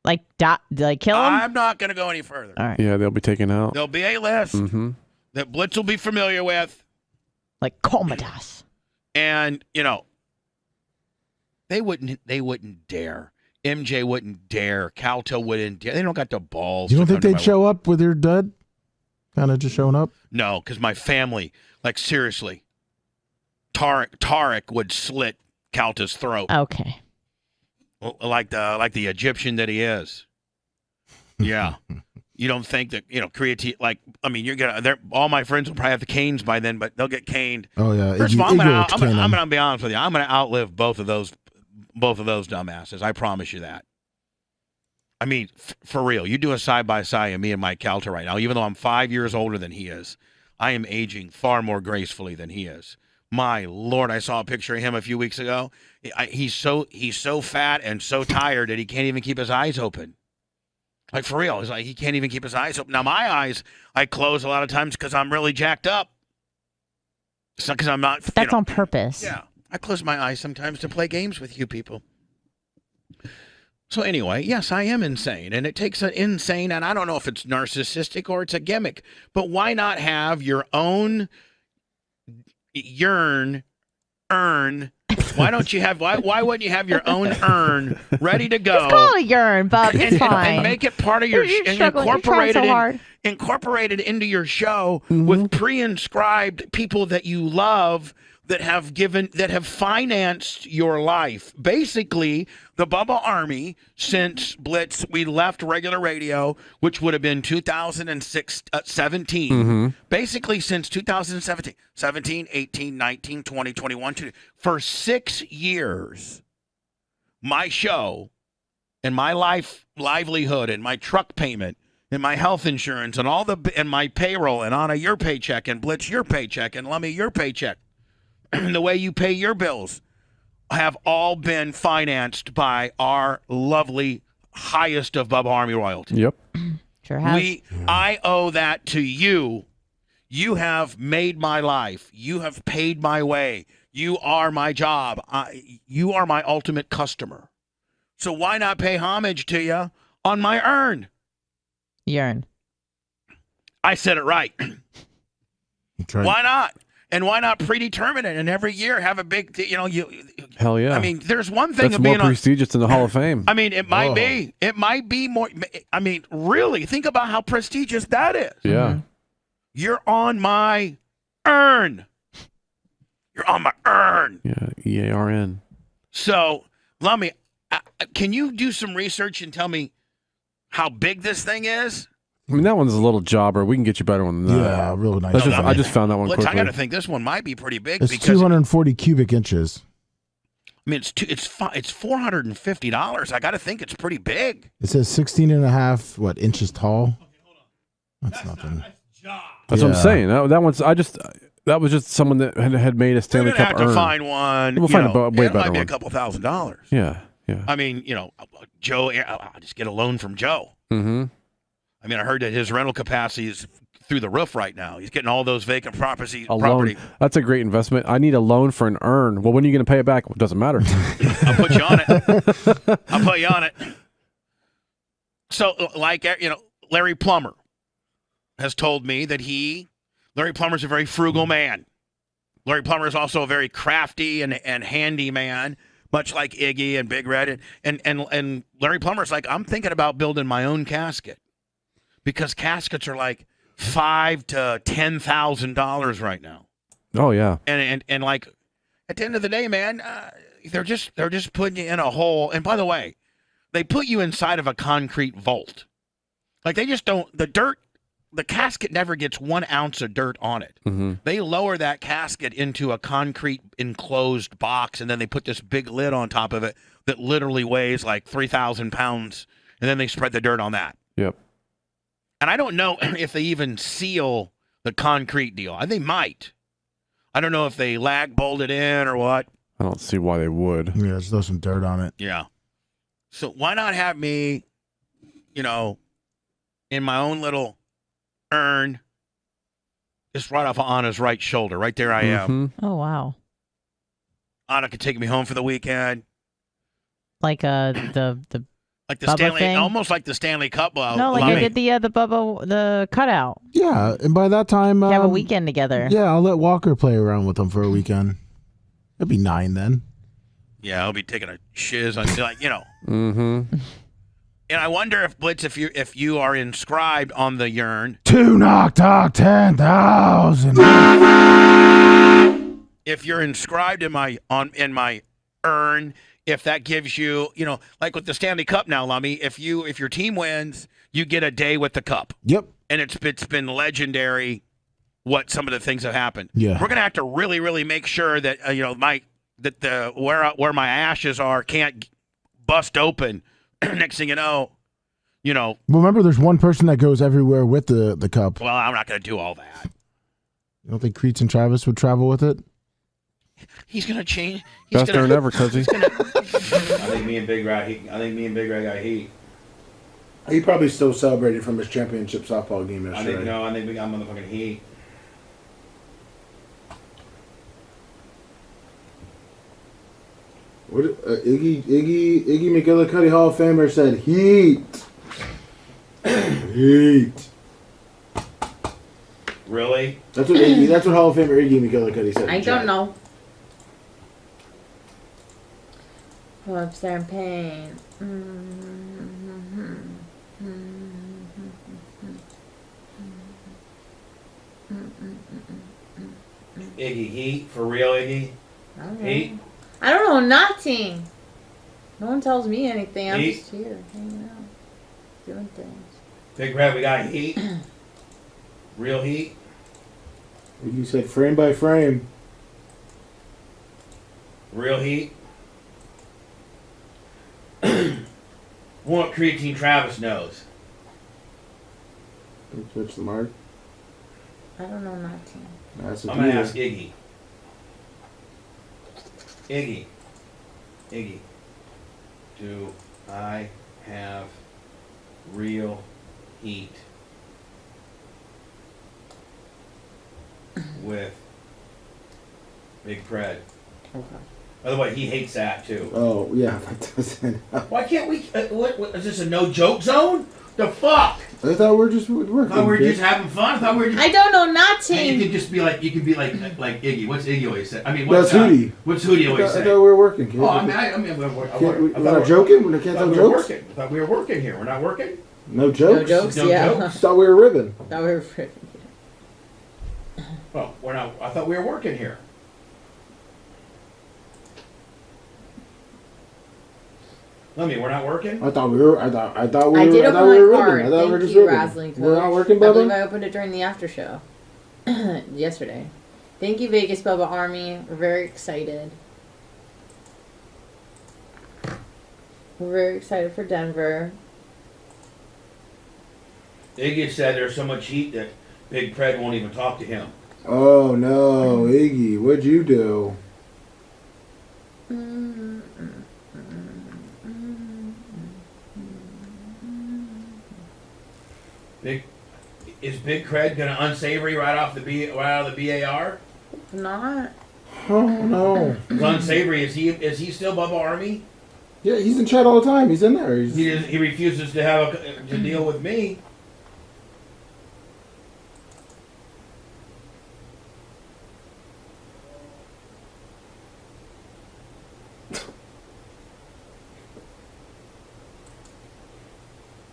Like kill him? I'm not going to go any further. All right. Yeah, they'll be taken out. There'll be a list Mm-hmm. that Blitz will be familiar with, Like Commodus. and they wouldn't dare. MJ wouldn't dare. Calto wouldn't dare. They don't got the balls. You don't to think come to they'd my show up with their dud? Kind of just showing up? No, because my family, like seriously, Tarek would slit Calta's throat, Okay. like the Egyptian that he is. Yeah, You don't think that creatine? Like, I mean, you're gonna. All my friends will probably have the canes by then, but they'll get caned. Oh yeah. First of all, I'm gonna be honest with you. I'm gonna outlive both of those dumbasses. I promise you that. I mean, for real. You do a side by side of me and Mike Calter right now. Even though I'm 5 years older than he is, I am aging far more gracefully than he is. My Lord, I saw a picture of him a few weeks ago. He's so fat and so tired that he can't even keep his eyes open. Like, for real. It's like he can't even keep his eyes open. Now, my eyes, I close a lot of times because I'm really jacked up. It's not because I'm not. That's on purpose. Yeah. I close my eyes sometimes to play games with you people. So anyway, yes, I am insane. And it takes an insane, and I don't know if it's narcissistic or it's a gimmick, but why not have your own urn? Why wouldn't you have your own urn ready to go? Just call it a urn, Bub. It's fine. And make it part of your and incorporate it into your show with pre-inscribed people that you love that have financed your life. Basically, the Bubba Army, since Blitz, we left regular radio, which would have been 2017. Basically, since 2017, 17, 18, 19, 20, 21, 22, for 6 years, my show and my livelihood and my truck payment and my health insurance and and my payroll and Anna, your paycheck, and Blitz, your paycheck, and Lummy, your paycheck, the way you pay your bills, have all been financed by our lovely highest of Bubba Army royalty. Yep. Sure has. I owe that to you. You have made my life. You have paid my way. You are my job. You are my ultimate customer. So why not pay homage to you on my urn? Urn. I said it right. Right. Why not? And why not predetermine it and every year have a big, Hell yeah. I mean, there's one thing That's of more being prestigious than the Hall of Fame. I mean, it might be. It might be more. I mean, really, think about how prestigious that is. Yeah. You're on my urn. You're on my urn. Yeah. EARN. So, Lummy, can you do some research and tell me how big this thing is? I mean, that one's a little jobber. We can get you better one than that. Yeah, real nice. I just found that one quickly. I got to think this one might be pretty big. It's because 240 cubic inches. I mean, it's $450. I got to think it's pretty big. It says 16 and a half inches tall. That's nothing. That's what I'm saying. That was just someone that had made a Stanley Cup have urn. to find one. We'll find a way it better might be one. a couple $1,000s. Yeah. Yeah. I mean, Joe, I'll just get a loan from Joe. Mm-hmm. I mean, I heard that his rental capacity is through the roof right now. He's getting all those vacant property. Loan. That's a great investment. I need a loan for an urn. Well, when are you going to pay it back? Well, it doesn't matter. I'll put you on it. I'll put you on it. So, Larry Plummer has told me that Larry Plummer's a very frugal man. Larry Plummer is also a very crafty and handy man, much like Iggy and Big Red. And Larry Plummer's like, I'm thinking about building my own casket because caskets are like $5,000 to $10,000 right now. Oh yeah. And like at the end of the day, man, they're just putting you in a hole. And by the way, they put you inside of a concrete vault. Like they just don't. The casket never gets 1 ounce of dirt on it. Mm-hmm. They lower that casket into a concrete enclosed box, and then they put this big lid on top of it that literally weighs like 3,000 pounds, and then they spread the dirt on that. Yep. And I don't know if they even seal the concrete deal. They might. I don't know if they lag bolt it in or what. I don't see why they would. Yeah, just throw some dirt on it. Yeah. So why not have me, in my own little urn, just right off of Anna's right shoulder. Right there I am. Mm-hmm. Oh, wow. Anna could take me home for the weekend. Like the Like the Bubba Stanley, thing? almost like the Stanley Cup. no, like I did the Bubba the cutout. Yeah, and by that time, You have a weekend together. Yeah, I'll let Walker play around with them for a weekend. It'll be 9 then. Yeah, I'll be taking a shiz on, Mm-hmm. And I wonder if Blitz, if you are inscribed on the urn, 2 knock talk 10,000. if you're inscribed in my urn, if that gives you, like with the Stanley Cup now, Lummy, if your team wins, you get a day with the cup. Yep. And it's been legendary what some of the things have happened. Yeah. We're gonna have to really, really make sure that where my ashes are can't bust open. Next thing you know. Well, remember, there's one person that goes everywhere with the cup. Well, I'm not gonna do all that. You don't think Creech and Travis would travel with it? He's gonna change. Best than ever, Cuzzy. I think me and Big Rat got heat. He probably still celebrated from his championship softball game yesterday. I think we got motherfucking heat. What Iggy McGillicuddy Hall of Famer said heat. Heat. Really? That's what Hall of Famer Iggy McGillicuddy said. I don't know. Whoops, they're in pain. Iggy, heat? For real, Iggy? I don't know. Heat? I don't know nothing. No one tells me anything. I'm Heat? just here, hanging out, doing things. Big Rat, we got heat? Real heat? Iggy said frame by frame. Real heat? What creatine Travis knows? Switch the mark. I don't know nothing. That's I'm going to ask Iggy. Iggy. Do I have real heat with Big Pred? Okay. By the way, he hates that too. Oh yeah, that doesn't. Why can't we? What is this, a no joke zone? The fuck? I thought we were just working. I thought we were just having fun. I thought we were just. I don't know Hey, you nothing. could just be like, Iggy. What's Iggy always say? I mean, what's That's Hootie. What's Hootie I always thought say? we were working. Kid. Oh, We're not joking. We can't tell jokes. I thought we were working here. We're not working. No jokes. No jokes, No yeah. jokes? Thought we were ribbing. That we were pretty. Well, we're not. I thought we were working here. We're not working. I thought we were. I thought we I were. did I open thought we were my ribbing. card. I thought we were Thank just you, ribbing. Razzling Coach. We're not working, I believe Bubba. I opened it during the after show yesterday. Thank you, Vegas Bubba Army. We're very excited. We're very excited for Denver. Iggy said there's so much heat that Big Pred won't even talk to him. Oh no, Iggy, what'd you do? Is Big Pred gonna unsavory right out of the BAR? Not. Oh no. Is unsavory? Is he still Bubba Army? Yeah, he's in chat all the time. He's in there. He refuses to to deal with me.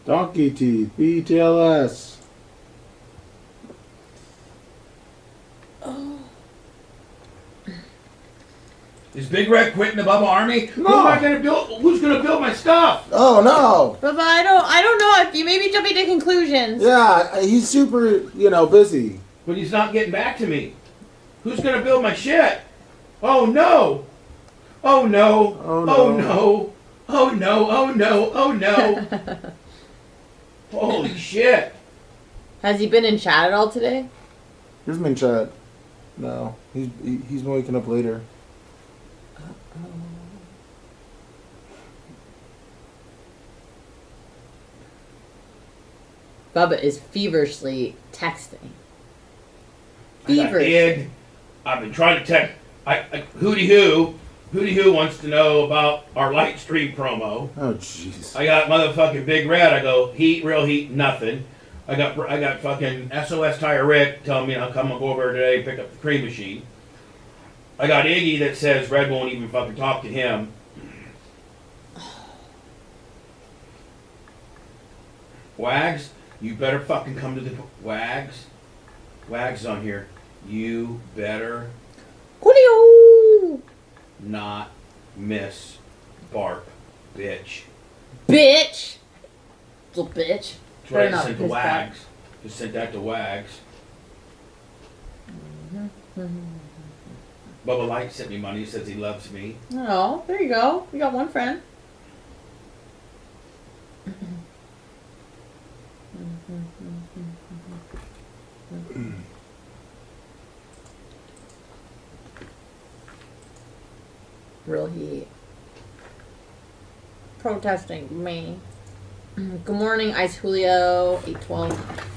Donkey teeth, BTLS. Is Big Red quitting the Bubba Army? No. Who am I gonna build? Who's gonna build my stuff? Oh no. But I don't know if you maybe jumping to conclusions. Yeah, he's super, busy. But he's not getting back to me. Who's gonna build my shit? Oh no! Oh no! Oh, no. Oh no! Oh no! Oh no! Oh no! Holy shit! Has he been in chat at all today? Here's him in chat. No, he's waking up later. Bubba is feverishly texting. I got Ed. I've been trying to text. Hootie Hoo wants to know about our light stream promo. Oh jeez. I got motherfucking Big Red. I go heat, real heat, nothing. I got fucking SOS Tire Rick telling me I'll come over today and pick up the cream machine. I got Iggy that says Red won't even fucking talk to him. Wags, you better fucking come to the Wags. Wags is on here. You better Julio! not miss Bark. Bitch. Bitch. Little bitch. That's what I Fair sent to enough, Wags. Just sent that to Wags. Bubba Light sent me money. He says he loves me. Oh, there you go. You got one friend. Real heat. Protesting me. Good morning, Ice Julio, 812.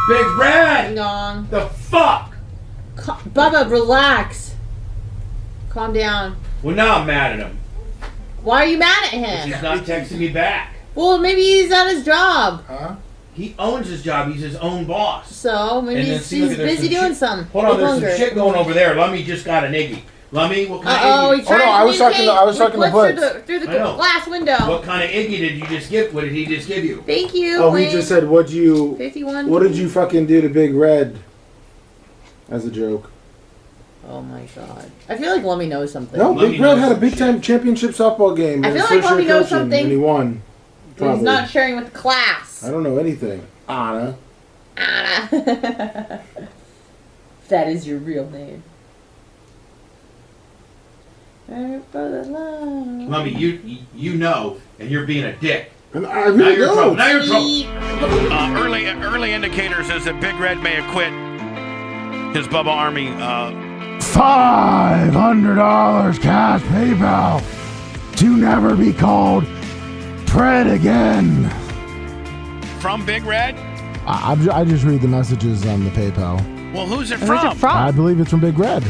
Big Red! Ding dong. The fuck? Bubba, relax. Calm down. Well, now I'm mad at him. Why are you mad at him? He's not texting me back. Well, maybe he's at his job. Huh? He owns his job. He's his own boss. So maybe And then he's, see, look, he's there's busy some doing shit- something. Hold on, With there's hunger. some shit going over there. Lummy just got an Iggy. Lummy, what kind Uh-oh, of he's Iggy? trying no, I was to talking to communicate Blitz. through the I know. glass window. What kind of Iggy did you just give? What did he just give you? Thank you. Oh, he Wayne. just said, what did you fucking do to Big Red? As a joke. Oh my god. I feel like Lummy knows something. No, Lummi Big Red knows had a some big shit. time championship softball game. I in his feel like first Lummi year knows coaching, something. And he won. But he's Probably. not sharing with the class. I don't know anything. Anna. Anna. That is your real name. Lummy, you know, and you're being a dick. And I Now really you're in trouble. don't. Now you're in trouble. Early indicators is that Big Red may have quit his Bubba Army. $500 cash PayPal to never be called Fred again. From Big Red? I just read the messages on the PayPal. Well, who's it Where's from? it from? I believe it's from Big Red.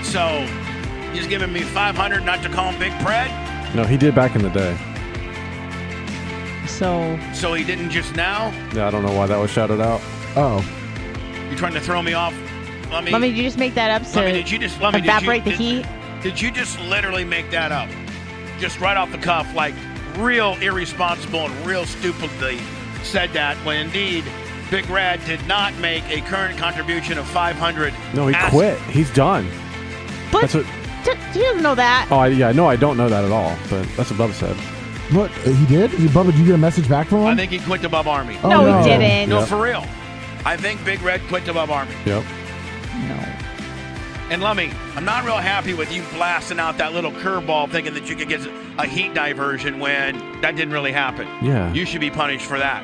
So, he's giving me $500 not to call him Big Pred? No, he did back in the day. So he didn't just now? Yeah, I don't know why that was shouted out. Oh. You trying to throw me off? Let me, did you just make that up so Did you just let me evaporate the heat? Did you just literally make that up? Just right off the cuff, like real irresponsible and real stupidly said that when indeed Big Red did not make a current contribution of $500. No, he quit. He's done. But That's what. he doesn't know that. Oh, yeah, no, I don't know that at all. But that's what Bubba said. What? He did? Bubba, did you get a message back from him? I think he quit the Bub Army. Oh, No, he didn't. No, Yep. for real. I think Big Red quit the Bub Army. Yep. And Lummy, I'm not real happy with you blasting out that little curveball thinking that you could get a heat diversion when that didn't really happen. Yeah. You should be punished for that.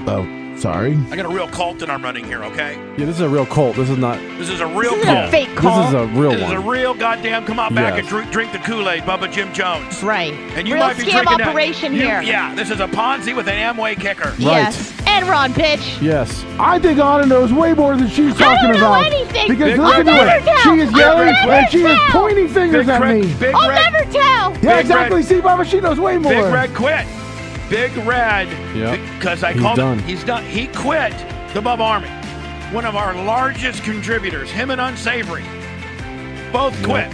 Oh, sorry. I got a real cult that I'm running here, okay? Yeah, this is a real cult. This is not. This is a real This is cult. a fake call. This is a real This is a one. real goddamn come out back Yes. and drink the Kool-Aid, Bubba Jim Jones. Right. And you Real might be scam drinking operation that. here. Yeah, this is a Ponzi with an Amway kicker. Yes. Enron, bitch. Yes. I think Anna knows way more than she's I talking don't know about. anything. Because Big listen to I'll her. never tell. She is I'll yelling never and she is tell. pointing fingers at me. Big I'll Red, never tell. Yeah, Big exactly. Red. See, Bubba, she knows way more. Big Red quit. Big Red. Yep. Because I He's called done. him. He's done. He quit the Bub Army. One of our largest contributors, him and Unsavory, both quit.